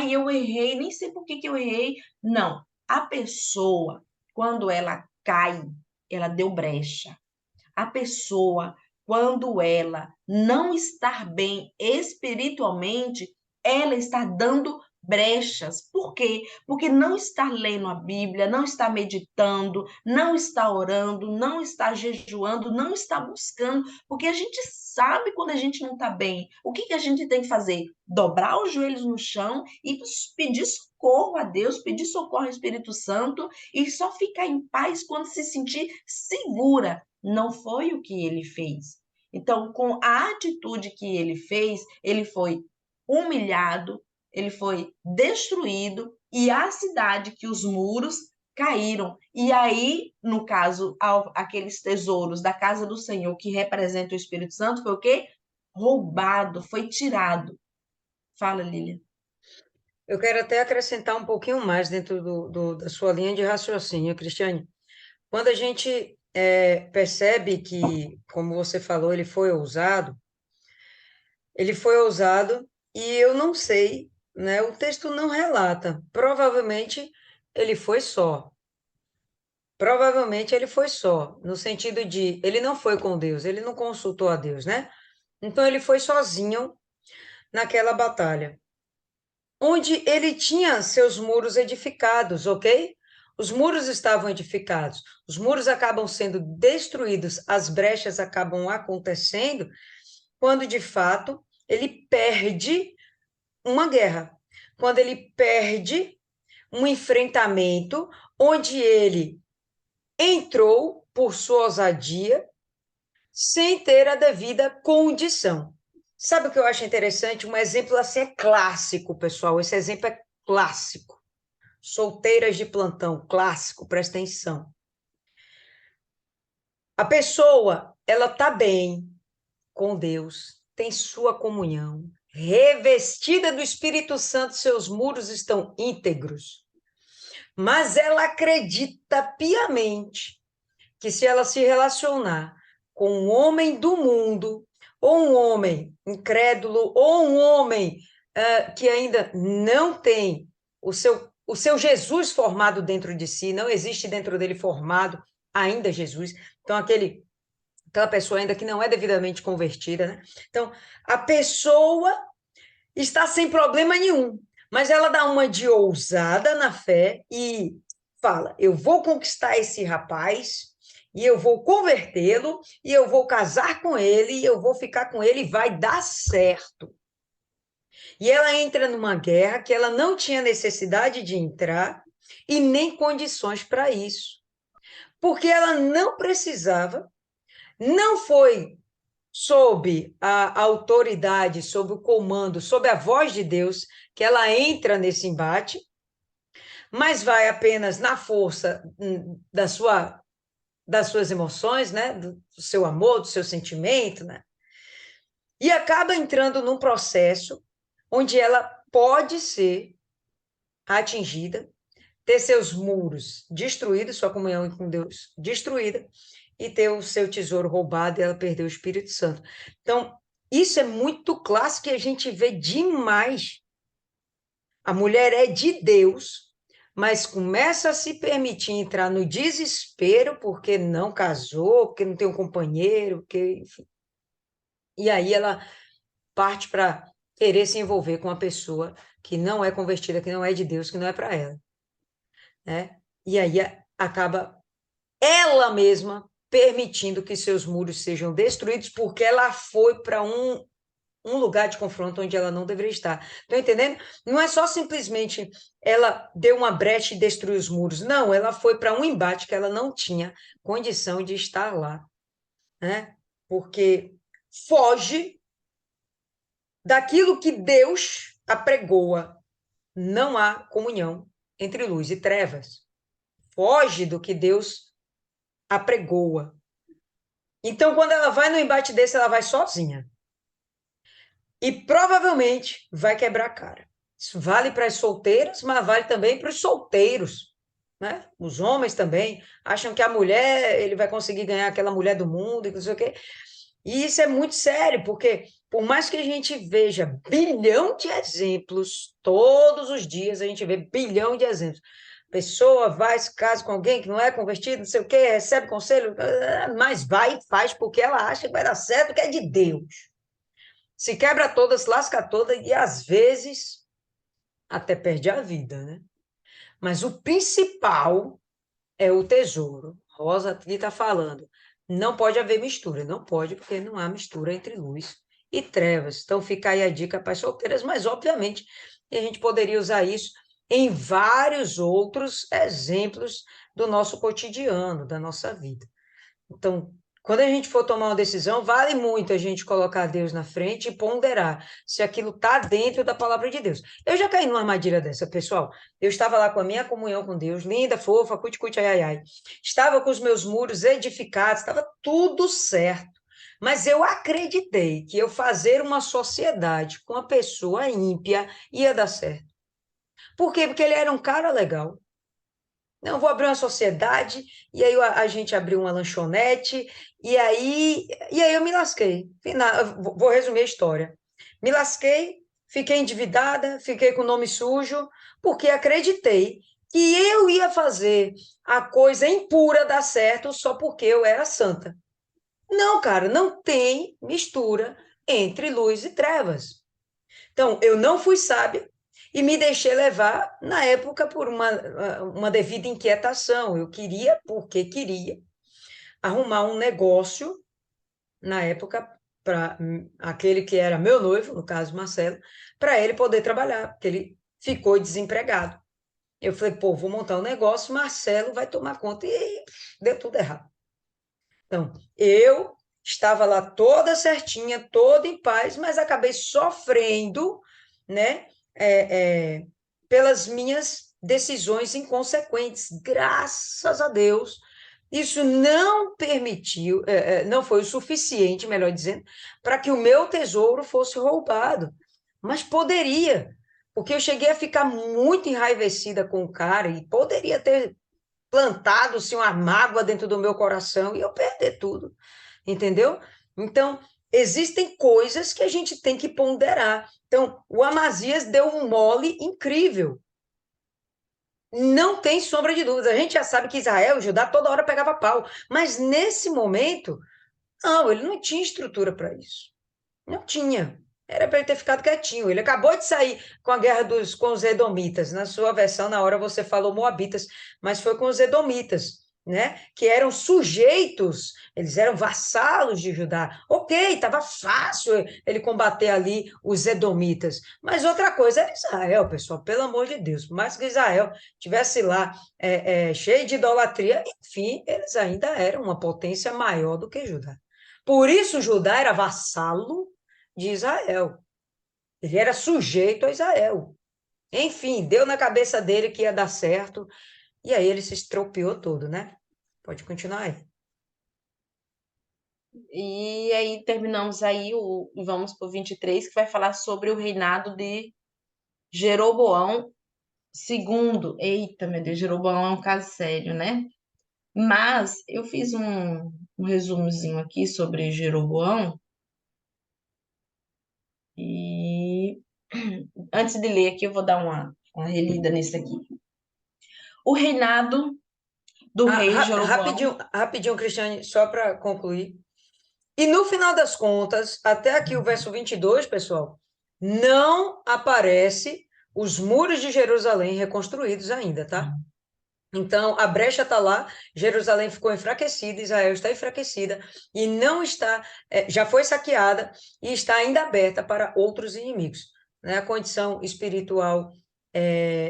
A: eu errei, nem sei por que, que eu errei. Não, a pessoa, quando ela cai, ela deu brecha. A pessoa, quando ela não está bem espiritualmente, ela está dando brechas. Por quê? Porque não está lendo a Bíblia, não está meditando, não está orando, não está jejuando, não está buscando, porque a gente sabe quando a gente não está bem. O que a gente tem que fazer? Dobrar os joelhos no chão e pedir socorro a Deus, pedir socorro ao Espírito Santo e só ficar em paz quando se sentir segura. Não foi o que ele fez. Então, com a atitude que ele fez, ele foi humilhado, ele foi destruído e a cidade que os muros caíram. E aí, no caso, aqueles tesouros da casa do Senhor que representam o Espírito Santo foi o quê? Roubado, foi tirado. Fala, Lília.
B: Eu quero até acrescentar um pouquinho mais dentro da sua linha de raciocínio, Cristiane. Quando a gente percebe que, como você falou, ele foi ousado e eu não sei, né? O texto não relata. Ele foi só. Provavelmente ele foi só, no sentido de ele não foi com Deus, ele não consultou a Deus, né? Então ele foi sozinho naquela batalha, onde ele tinha seus muros edificados, ok? Os muros estavam edificados, os muros acabam sendo destruídos, as brechas acabam acontecendo quando de fato ele perde uma guerra, quando ele perde um enfrentamento onde ele entrou por sua ousadia sem ter a devida condição. Sabe o que eu acho interessante? Um exemplo assim é clássico, pessoal. Esse exemplo é clássico. Solteiras de plantão, clássico, presta atenção. A pessoa, ela tá bem com Deus, tem sua comunhão, revestida do Espírito Santo, seus muros estão íntegros. Mas ela acredita piamente que se ela se relacionar com um homem do mundo, ou um homem incrédulo, ou um homem que ainda não tem o seu Jesus formado dentro de si, não existe dentro dele formado ainda Jesus. Então, aquela pessoa ainda que não é devidamente convertida, né? Então, a pessoa está sem problema nenhum, mas ela dá uma de ousada na fé e fala: eu vou conquistar esse rapaz, e eu vou convertê-lo, e eu vou casar com ele, e eu vou ficar com ele, e vai dar certo. E ela entra numa guerra que ela não tinha necessidade de entrar e nem condições para isso. Porque ela não precisava, não foi sob a autoridade, sob o comando, sob a voz de Deus, que ela entra nesse embate, mas vai apenas na força das suas emoções, né? Do seu amor, do seu sentimento, né? E acaba entrando num processo onde ela pode ser atingida, ter seus muros destruídos, sua comunhão com Deus destruída, e ter o seu tesouro roubado e ela perder o Espírito Santo. Então, isso é muito clássico e a gente vê demais. A mulher é de Deus, mas começa a se permitir entrar no desespero porque não casou, porque não tem um companheiro, porque, enfim. E aí ela parte para querer se envolver com uma pessoa que não é convertida, que não é de Deus, que não é para ela, né? E aí acaba ela mesma permitindo que seus muros sejam destruídos porque ela foi para um lugar de confronto onde ela não deveria estar. Estão entendendo? Não é só simplesmente ela deu uma brecha e destruiu os muros. Não, ela foi para um embate que ela não tinha condição de estar lá, né? Porque foge daquilo que Deus apregoa. Não há comunhão entre luz e trevas. Foge do que Deus apregoa. Então, quando ela vai no embate desse, ela vai sozinha. E provavelmente vai quebrar a cara. Isso vale para as solteiras, mas vale também para os solteiros, né? Os homens também acham que a mulher, ele vai conseguir ganhar aquela mulher do mundo e não sei o quê. E isso é muito sério, porque por mais que a gente veja bilhão de exemplos, todos os dias a gente vê bilhão de exemplos, pessoa vai, se casa com alguém que não é convertido, não sei o quê, recebe conselho, mas vai e faz porque ela acha que vai dar certo, que é de Deus. Se quebra toda, se lasca toda e, às vezes, até perde a vida, né? Mas o principal é o tesouro. Rosa aqui está falando. Não pode haver mistura. Não pode, porque não há mistura entre luz e trevas. Então, fica aí a dica para as solteiras, mas, obviamente, a gente poderia usar isso em vários outros exemplos do nosso cotidiano, da nossa vida. Então, quando a gente for tomar uma decisão, vale muito a gente colocar Deus na frente e ponderar se aquilo está dentro da palavra de Deus. Eu já caí numa armadilha dessa, pessoal. Eu estava lá com a minha comunhão com Deus, linda, fofa, cuti-cuti, ai, ai, ai. Estava com os meus muros edificados, estava tudo certo. Mas eu acreditei que eu fazer uma sociedade com a pessoa ímpia ia dar certo. Por quê? Porque ele era um cara legal. Não, vou abrir uma sociedade, e aí a gente abriu uma lanchonete, e aí eu me lasquei. Vou resumir a história. Me lasquei, fiquei endividada, fiquei com o nome sujo, porque acreditei que eu ia fazer a coisa impura dar certo só porque eu era santa. Não, cara, não tem mistura entre luz e trevas. Então, eu não fui sábia e me deixei levar, na época, por uma devida inquietação. Eu queria, porque queria, arrumar um negócio, na época, para aquele que era meu noivo, no caso, Marcelo, para ele poder trabalhar, porque ele ficou desempregado. Eu falei, pô, vou montar um negócio, Marcelo vai tomar conta, e deu tudo errado. Então, eu estava lá toda certinha, toda em paz, mas acabei sofrendo, né, pelas minhas decisões inconsequentes. Graças a Deus, isso não permitiu, não foi o suficiente, melhor dizendo, para que o meu tesouro fosse roubado. Mas poderia, porque eu cheguei a ficar muito enraivecida com o cara e poderia ter plantado-se uma mágoa dentro do meu coração e eu perder tudo, entendeu? Então, existem coisas que a gente tem que ponderar. Então, o Amazias deu um mole incrível. Não tem sombra de dúvida. A gente já sabe que Israel, Judá, toda hora pegava pau. Mas nesse momento, não, ele não tinha estrutura para isso. Não tinha. Era para ele ter ficado quietinho. Ele acabou de sair com a guerra com os Edomitas. Na sua versão, na hora você falou Moabitas, mas foi com os Edomitas, né? Que eram sujeitos, eles eram vassalos de Judá. Ok, estava fácil ele combater ali os Edomitas. Mas outra coisa era Israel, pessoal, pelo amor de Deus. Por mais que Israel tivesse lá cheio de idolatria, enfim, eles ainda eram uma potência maior do que Judá. Por isso, Judá era vassalo de Israel. Ele era sujeito a Israel. Enfim, deu na cabeça dele que ia dar certo, e aí ele se estropiou todo, né? Pode continuar aí.
A: E aí terminamos aí vamos para o 23, que vai falar sobre o reinado de Jeroboão II. Eita, meu Deus, Jeroboão é um caso sério, né? Mas eu fiz um resumozinho aqui sobre Jeroboão e antes de ler aqui eu vou dar uma relida nisso aqui. O reinado do rei Jeroboão.
B: Rapidinho, Cristiane, só para concluir. E no final das contas, até aqui o verso 22, pessoal, não aparece os muros de Jerusalém reconstruídos ainda, tá? Então, a brecha está lá, Jerusalém ficou enfraquecida, Israel está enfraquecida e não está, já foi saqueada e está ainda aberta para outros inimigos. Né? A condição espiritual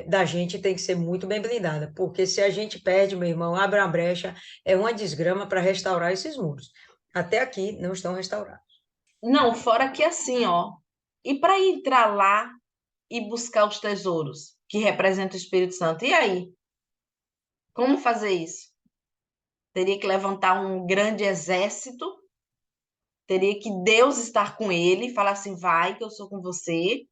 B: da gente tem que ser muito bem blindada, porque se a gente perde, meu irmão, abre uma brecha, é uma desgrama para restaurar esses muros. Até aqui não estão restaurados.
A: Não, fora que assim, ó. E para entrar lá e buscar os tesouros que representam o Espírito Santo, e aí? Como fazer isso? Teria que levantar um grande exército, teria que Deus estar com ele, falar assim: vai, que eu sou com você,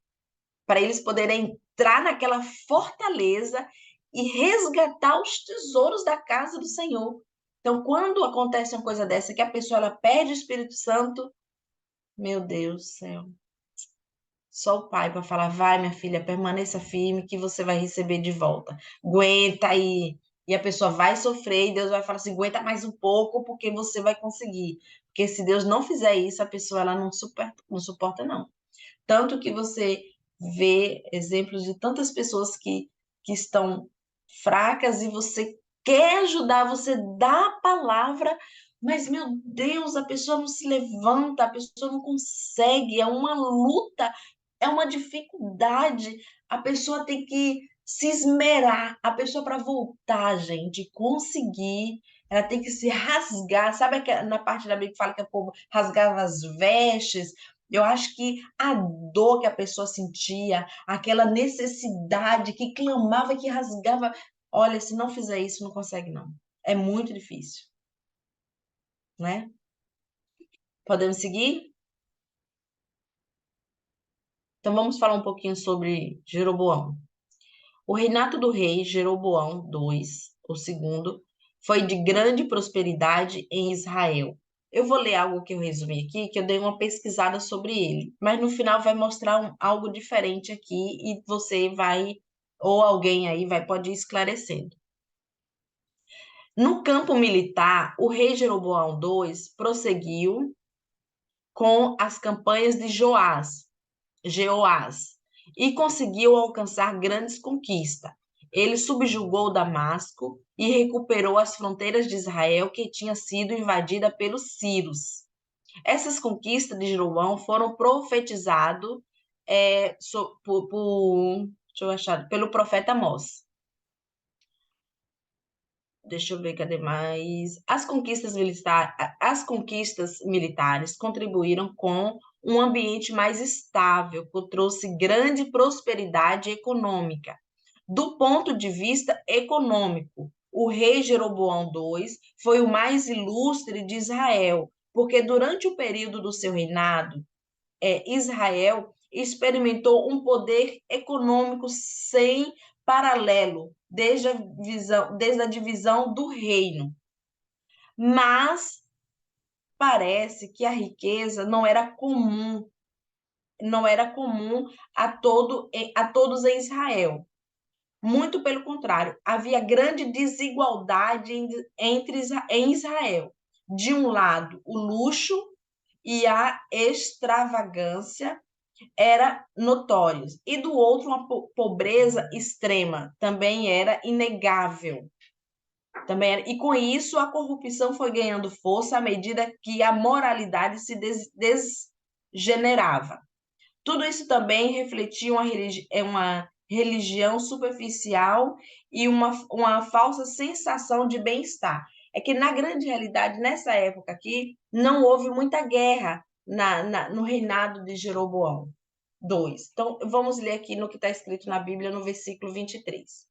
A: para eles poderem entrar naquela fortaleza e resgatar os tesouros da casa do Senhor. Então, quando acontece uma coisa dessa, que a pessoa ela perde o Espírito Santo, meu Deus do céu. Só o pai para falar, vai, minha filha, permaneça firme que você vai receber de volta. Aguenta aí. E a pessoa vai sofrer e Deus vai falar assim, aguenta mais um pouco porque você vai conseguir. Porque se Deus não fizer isso, a pessoa ela não suporta não. Tanto que você vê exemplos de tantas pessoas que estão fracas e você quer ajudar, você dá a palavra, mas, meu Deus, a pessoa não se levanta, a pessoa não consegue, é uma luta, é uma dificuldade. A pessoa tem que se esmerar, a pessoa para voltar, gente, conseguir, ela tem que se rasgar. Sabe na parte da Bíblia que fala que o povo rasgava as vestes? Eu acho que a dor que a pessoa sentia, aquela necessidade que clamava, que rasgava. Olha, se não fizer isso, não consegue, não. É muito difícil, né? Podemos seguir? Então vamos falar um pouquinho sobre Jeroboão. O reinado do rei Jeroboão II, o segundo, foi de grande prosperidade em Israel. Eu vou ler algo que eu resumi aqui, que eu dei uma pesquisada sobre ele, mas no final vai mostrar algo diferente aqui e você vai, ou alguém aí pode ir esclarecendo. No campo militar, o rei Jeroboão II prosseguiu com as campanhas de Jeoás, e conseguiu alcançar grandes conquistas. Ele subjugou Damasco e recuperou as fronteiras de Israel que tinha sido invadida pelos sírios. Essas conquistas de Jeroboão foram profetizadas pelo profeta Amós. Deixa eu ver, cadê mais? As conquistas militares contribuíram com um ambiente mais estável, que trouxe grande prosperidade econômica. Do ponto de vista econômico, o rei Jeroboão II foi o mais ilustre de Israel, porque durante o período do seu reinado, Israel experimentou um poder econômico sem paralelo desde a divisão do reino. Mas parece que a riqueza não era comum a todos em Israel. Muito pelo contrário, havia grande desigualdade em Israel. De um lado, o luxo e a extravagância era notórios, e do outro, uma pobreza extrema também era inegável. E com isso, a corrupção foi ganhando força à medida que a moralidade se desgenerava. Tudo isso também refletia uma religião superficial e uma falsa sensação de bem-estar. É que, na grande realidade, nessa época aqui, não houve muita guerra no reinado de Jeroboão II. Então, vamos ler aqui no que está escrito na Bíblia, no versículo 23.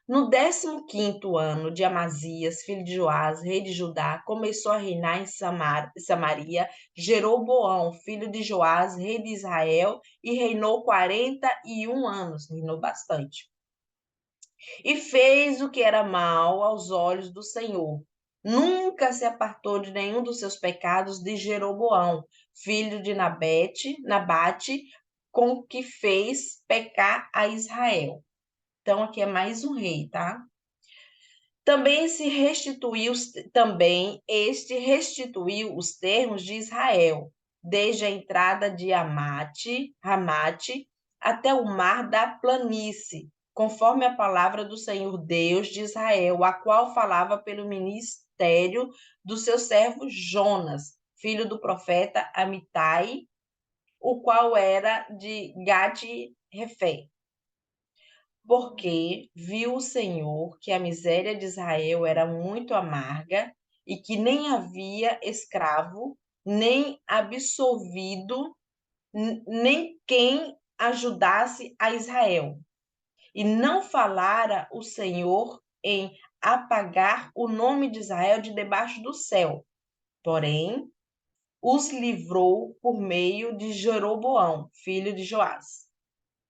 A: No 15º ano de Amazias, filho de Joás, rei de Judá, começou a reinar em Samaria Jeroboão, filho de Joás, rei de Israel, e reinou 41 anos, reinou bastante. E fez o que era mal aos olhos do Senhor. Nunca se apartou de nenhum dos seus pecados de Jeroboão, filho de Nabate, com que fez pecar a Israel. Então, aqui é mais um rei, tá? Este restituiu os termos de Israel, desde a entrada de Ramate até o mar da planície, conforme a palavra do Senhor Deus de Israel, a qual falava pelo ministério do seu servo Jonas, filho do profeta Amitai, o qual era de Gate-Refé. Porque viu o Senhor que a miséria de Israel era muito amarga e que nem havia escravo, nem absolvido, nem quem ajudasse a Israel. E não falara o Senhor em apagar o nome de Israel de debaixo do céu. Porém, os livrou por meio de Jeroboão, filho de Joás.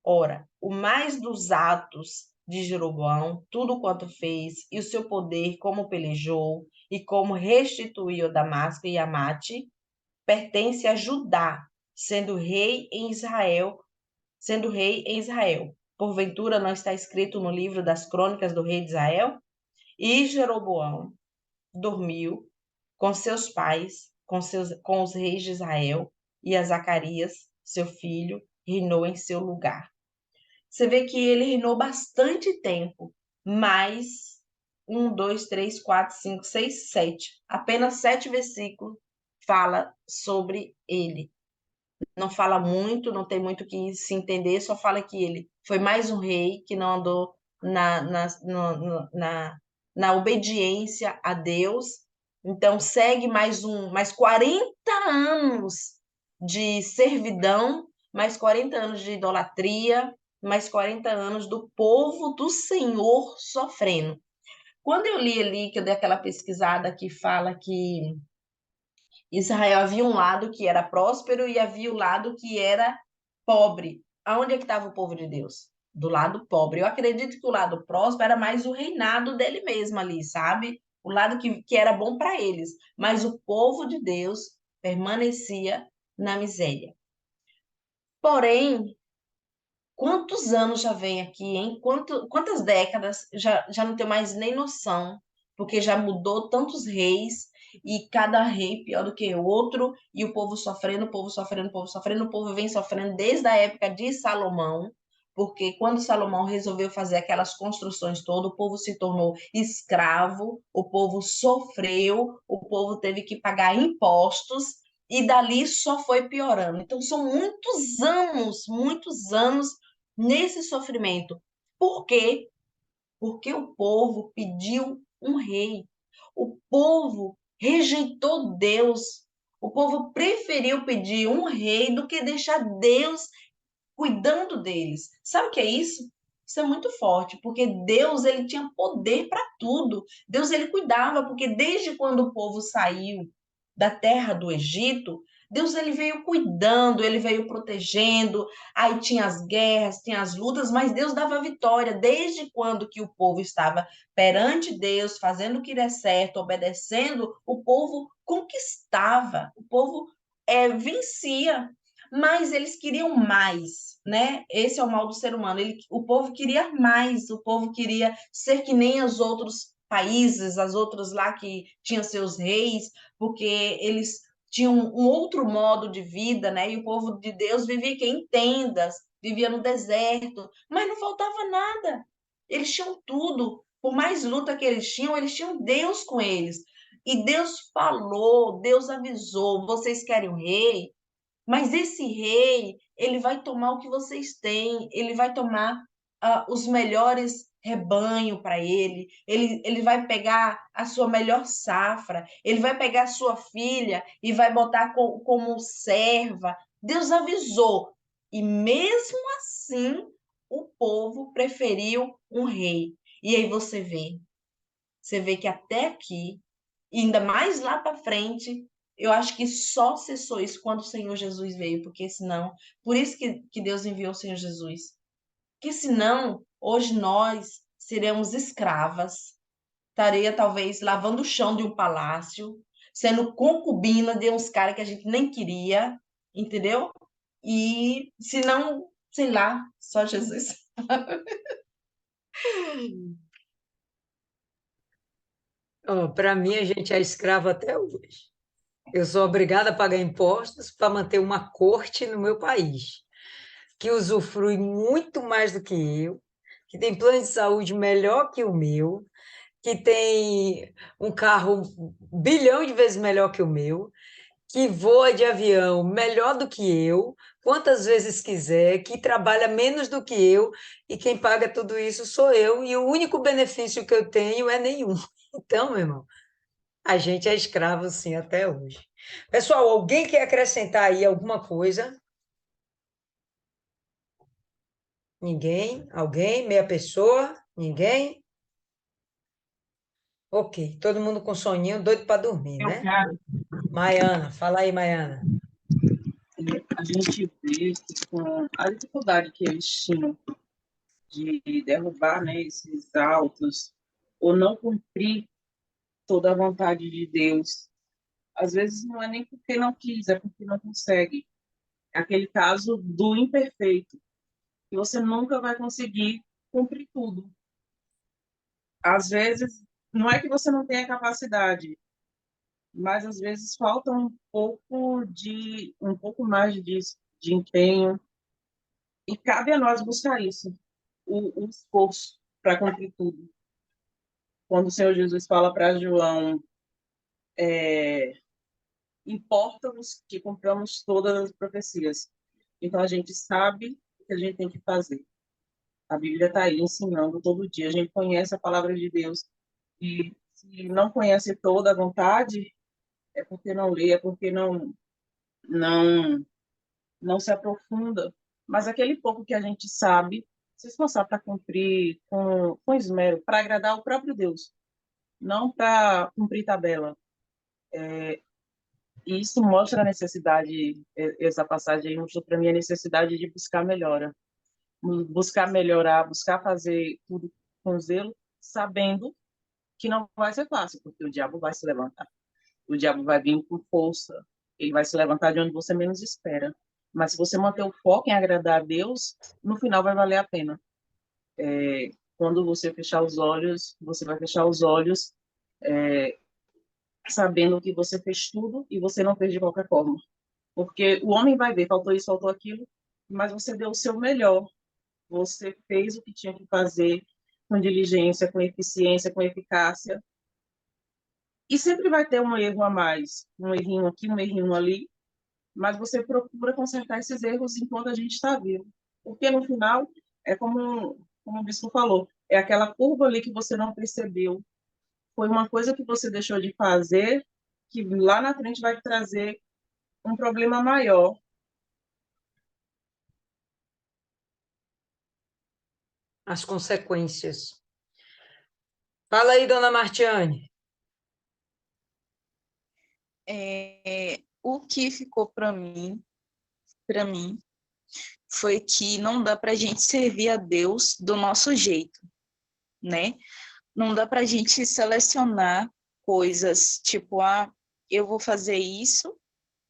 A: Ora, o mais dos atos de Jeroboão, tudo quanto fez, e o seu poder, como pelejou, e como restituiu Damasco e Amate, pertence a Judá, sendo rei em Israel sendo rei em Israel. Porventura não está escrito no livro das crônicas do rei de Israel? E Jeroboão dormiu com seus pais, com os reis de Israel, e a Zacarias, seu filho, reinou em seu lugar. Você vê que ele reinou bastante tempo, mas 7. Apenas 7 versículos fala sobre ele. Não fala muito, não tem muito que se entender, só fala que ele foi mais um rei que não andou na obediência a Deus. Então, segue mais 40 anos de servidão, mais 40 anos de idolatria, mais 40 anos do povo do Senhor sofrendo. Quando eu li ali, que eu dei aquela pesquisada que fala que Israel havia um lado que era próspero e havia o lado que era pobre. Aonde é que estava o povo de Deus? Do lado pobre. Eu acredito que o lado próspero era mais o reinado dele mesmo ali, sabe? O lado que era bom para eles. Mas o povo de Deus permanecia na miséria. Porém, quantos anos já vem aqui, hein? Quantas décadas? Já não tenho mais nem noção, porque já mudou tantos reis, e cada rei pior do que o outro, e o povo sofrendo, o povo sofrendo, o povo sofrendo, o povo vem sofrendo desde a época de Salomão, porque quando Salomão resolveu fazer aquelas construções todas, o povo se tornou escravo, o povo sofreu, o povo teve que pagar impostos, e dali só foi piorando. Então, são muitos anos nesse sofrimento. Por quê? Porque o povo pediu um rei. O povo rejeitou Deus. O povo preferiu pedir um rei do que deixar Deus cuidando deles. Sabe o que é isso? Isso é muito forte, porque Deus ele tinha poder para tudo. Deus ele cuidava, porque desde quando o povo saiu da terra do Egito, Deus ele veio cuidando, ele veio protegendo. Aí tinha as guerras, tinha as lutas, mas Deus dava vitória. Desde quando que o povo estava perante Deus, fazendo o que é certo, obedecendo, o povo conquistava, o povo vencia, mas eles queriam mais, né? Esse é o mal do ser humano. O povo queria mais, o povo queria ser que nem os outros países, as outras lá que tinham seus reis, porque eles tinham um outro modo de vida, né? E o povo de Deus vivia que em tendas, vivia no deserto, mas não faltava nada. Eles tinham tudo. Por mais luta que eles tinham Deus com eles. E Deus falou, Deus avisou: vocês querem um rei? Mas esse rei, ele vai tomar o que vocês têm, ele vai tomar os melhores rebanho para ele vai pegar a sua melhor safra, ele vai pegar a sua filha e vai botar como serva. Deus avisou. E mesmo assim, o povo preferiu um rei. E aí você vê que até aqui, e ainda mais lá para frente, eu acho que só cessou isso quando o Senhor Jesus veio, porque senão, por isso que Deus enviou o Senhor Jesus. Porque senão, hoje nós seremos escravas, estaria talvez lavando o chão de um palácio, sendo concubina de uns caras que a gente nem queria, entendeu? E se não, sei lá, só Jesus.
B: Para mim, a gente é escravo até hoje. Eu sou obrigada a pagar impostos para manter uma corte no meu país, que usufrui muito mais do que eu, que tem plano de saúde melhor que o meu, que tem um carro bilhão de vezes melhor que o meu, que voa de avião melhor do que eu, quantas vezes quiser, que trabalha menos do que eu, e quem paga tudo isso sou eu, e o único benefício que eu tenho é nenhum. Então, meu irmão, a gente é escravo sim até hoje. Pessoal, alguém quer acrescentar aí alguma coisa? Ninguém? Alguém? Meia pessoa? Ninguém? Ok, todo mundo com soninho, doido para dormir,
C: Eu
B: né?
C: quero.
B: Maiana, fala aí, Maiana.
C: A gente vê que com a dificuldade que eles tinham de derrubar, né, esses altos, ou não cumprir toda a vontade de Deus. Às vezes não é nem porque não quis, é porque não consegue. É aquele caso do imperfeito. e você nunca vai conseguir cumprir tudo. Às vezes, não é que você não tenha capacidade, mas às vezes falta um pouco mais de empenho, e cabe a nós buscar isso, o esforço para cumprir tudo. Quando o Senhor Jesus fala para João, importa-nos que cumpramos todas as profecias. Então a gente sabe o que a gente tem que fazer. A Bíblia está aí ensinando todo dia. A gente conhece a palavra de Deus e se não conhece toda a vontade, é porque não lê, é porque não não se aprofunda. Mas aquele pouco que a gente sabe, se esforçar para cumprir com esmero, para agradar o próprio Deus, não para cumprir tabela. E isso mostra a necessidade, essa passagem aí mostrou para mim a necessidade de buscar melhora, buscar melhorar, buscar fazer tudo com zelo, sabendo que não vai ser fácil, porque o diabo vai se levantar. O diabo vai vir com força, ele vai se levantar de onde você menos espera. Mas se você manter o foco em agradar a Deus, no final vai valer a pena. Quando você fechar os olhos, você vai fechar os olhos sabendo que você fez tudo e você não fez de qualquer forma. Porque o homem vai ver, faltou isso, faltou aquilo, mas você deu o seu melhor. Você fez o que tinha que fazer com diligência, com eficiência, com eficácia. E sempre vai ter um erro a mais, um errinho aqui, um errinho ali, mas você procura consertar esses erros enquanto a gente está vivo. Porque no final, é como o bispo falou, é aquela curva ali que você não percebeu. Foi uma coisa que você deixou de fazer que lá na frente vai trazer um problema maior.
B: As consequências. Fala aí, dona Martiane.
D: O que ficou para mim, foi que não dá para a gente servir a Deus do nosso jeito, né? Não dá para a gente selecionar coisas tipo, eu vou fazer isso,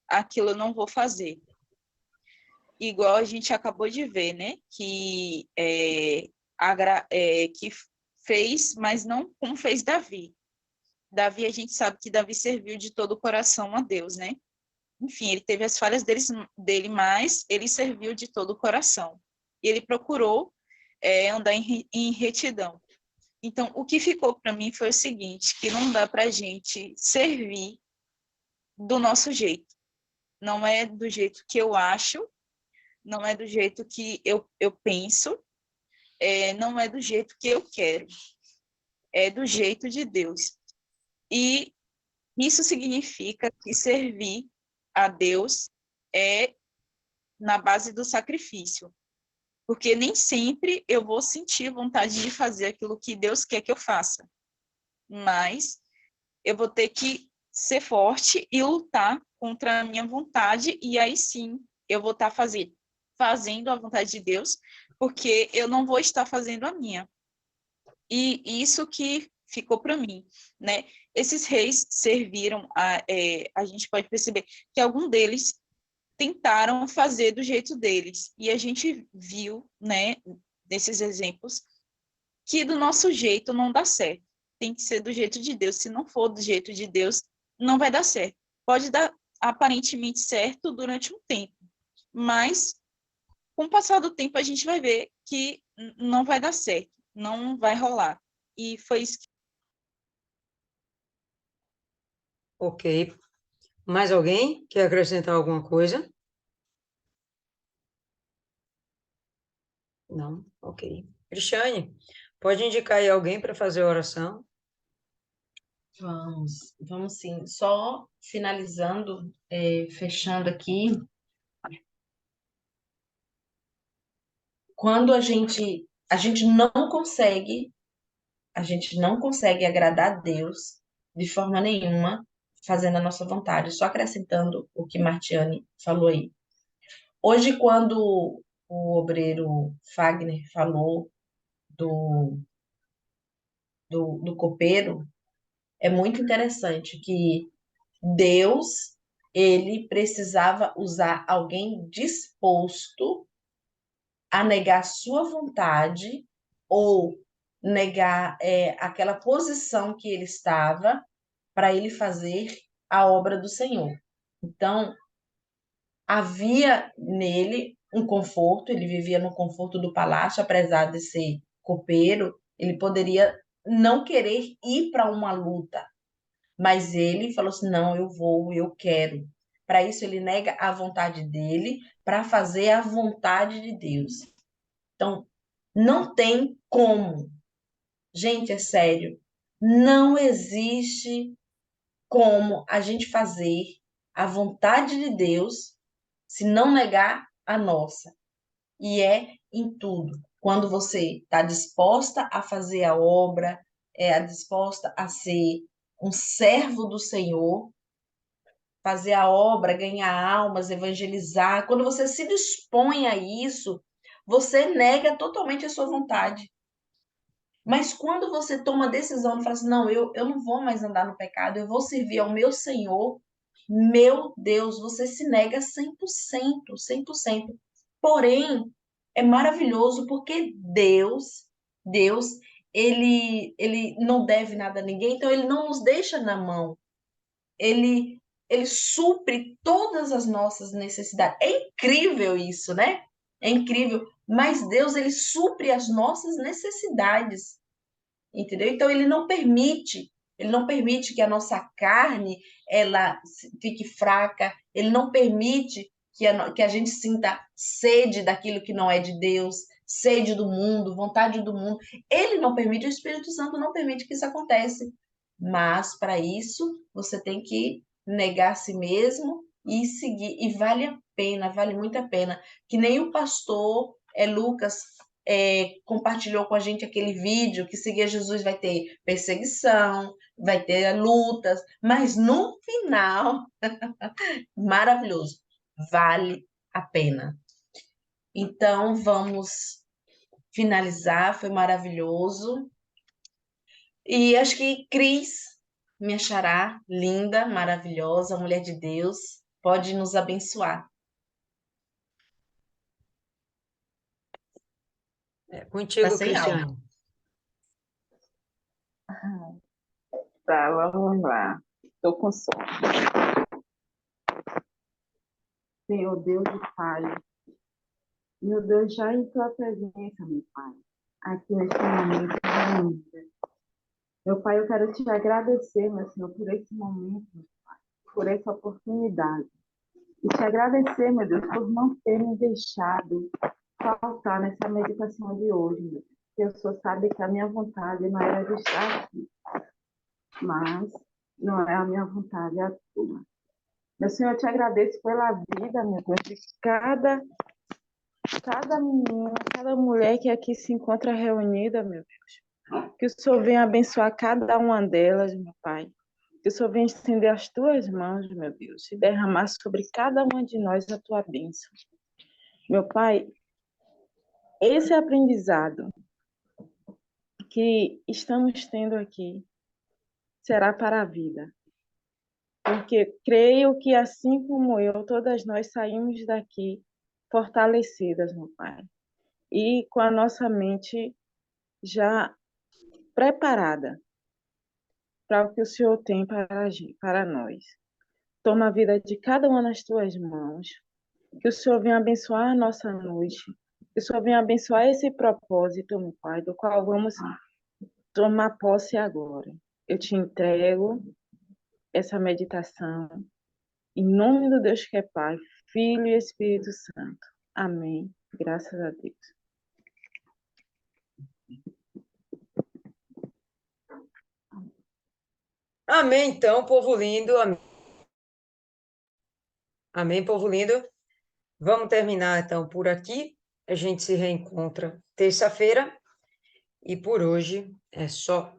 D: aquilo eu não vou fazer. Igual a gente acabou de ver, né? Que fez, mas não como fez Davi. Davi, a gente sabe que Davi serviu de todo o coração a Deus, né? Enfim, ele teve as falhas dele, mas ele serviu de todo o coração. E ele procurou andar em retidão. Então, o que ficou para mim foi o seguinte, que não dá para a gente servir do nosso jeito. Não é do jeito que eu acho, não é do jeito que eu penso, não é do jeito que eu quero. É do jeito de Deus. E isso significa que servir a Deus é na base do sacrifício, porque nem sempre eu vou sentir vontade de fazer aquilo que Deus quer que eu faça, mas eu vou ter que ser forte e lutar contra a minha vontade, e aí sim eu vou estar fazendo a vontade de Deus, porque eu não vou estar fazendo a minha. E isso que ficou para mim, né? Esses reis serviram, a gente pode perceber que algum deles tentaram fazer do jeito deles. E a gente viu, né, desses exemplos, que do nosso jeito não dá certo. Tem que ser do jeito de Deus. Se não for do jeito de Deus, não vai dar certo. Pode dar aparentemente certo durante um tempo, mas com o passar do tempo a gente vai ver que não vai dar certo, não vai rolar. E foi isso que...
B: Ok. Mais alguém quer acrescentar alguma coisa? Não? Ok. Cristiane, pode indicar aí alguém para fazer a oração?
A: Vamos sim. Só finalizando, fechando aqui, quando a gente não consegue agradar a Deus de forma nenhuma fazendo a nossa vontade. Só acrescentando o que Martiane falou aí. Hoje, quando o obreiro Fagner falou do, do copeiro, é muito interessante que Deus, ele precisava usar alguém disposto a negar sua vontade ou negar aquela posição que ele estava para ele fazer a obra do Senhor. Então, havia nele um conforto, ele vivia no conforto do palácio, apesar de ser copeiro, ele poderia não querer ir para uma luta, mas ele falou assim: não, eu vou, eu quero. Para isso, ele nega a vontade dele para fazer a vontade de Deus. Então, não tem como. Gente, é sério. Não existe como a gente fazer a vontade de Deus se não negar a nossa. E é em tudo. Quando você está disposta a fazer a obra, disposta a ser um servo do Senhor, fazer a obra, ganhar almas, evangelizar, quando você se dispõe a isso, você nega totalmente a sua vontade. Mas quando você toma a decisão de falar assim, não, eu não vou mais andar no pecado, eu vou servir ao meu Senhor, meu Deus, você se nega 100%, 100%. Porém, é maravilhoso porque Deus, ele não deve nada a ninguém, então ele não nos deixa na mão. Ele supre todas as nossas necessidades. É incrível isso, né? É incrível. Mas Deus, ele supre as nossas necessidades, entendeu? Então ele não permite que a nossa carne ela fique fraca, ele não permite que a gente sinta sede daquilo que não é de Deus, sede do mundo, vontade do mundo. Ele não permite, o Espírito Santo não permite que isso aconteça. Mas para isso você tem que negar a si mesmo e seguir. E vale a pena, vale muito a pena. Que nem o pastor Lucas compartilhou com a gente aquele vídeo que seguir Jesus vai ter perseguição, vai ter lutas, mas no final, maravilhoso, vale a pena. Então, vamos finalizar, foi maravilhoso. E acho que Cris, minha xará, linda, maravilhosa, mulher de Deus, pode nos abençoar.
B: É
A: Tá
B: contigo,
A: sem áudio.
B: Cristiane.
C: Tá, vamos lá. Estou com sono. Senhor Deus e Pai, meu Deus, já em tua presença, meu Pai, aqui neste momento, meu Pai, eu quero te agradecer, meu Senhor, por esse momento, meu Pai, por essa oportunidade. E te agradecer, meu Deus, por não ter me deixado faltar nessa meditação de hoje, meu Deus. Eu só sabe que a minha vontade não era de estar aqui, mas não é a minha vontade, é a tua. Meu Senhor, eu te agradeço pela vida, meu Deus, de cada menina, cada mulher que aqui se encontra reunida, meu Deus. Que o Senhor venha abençoar cada uma delas, meu Pai. Que o Senhor venha estender as tuas mãos, meu Deus, e derramar sobre cada uma de nós a tua bênção. Meu Pai, esse aprendizado que estamos tendo aqui será para a vida. Porque creio que, assim como eu, todas nós saímos daqui fortalecidas, meu Pai. E com a nossa mente já preparada para o que o Senhor tem para nós. Toma a vida de cada uma nas tuas mãos. Que o Senhor venha abençoar a nossa noite. Que o Senhor venha abençoar esse propósito, meu Pai, do qual vamos tomar posse agora. Eu te entrego essa meditação. Em nome do Deus que é Pai, Filho e Espírito Santo. Amém. Graças a Deus.
B: Amém, então, povo lindo. Amém, povo lindo. Vamos terminar, então, por aqui. A gente se reencontra terça-feira. E por hoje é só.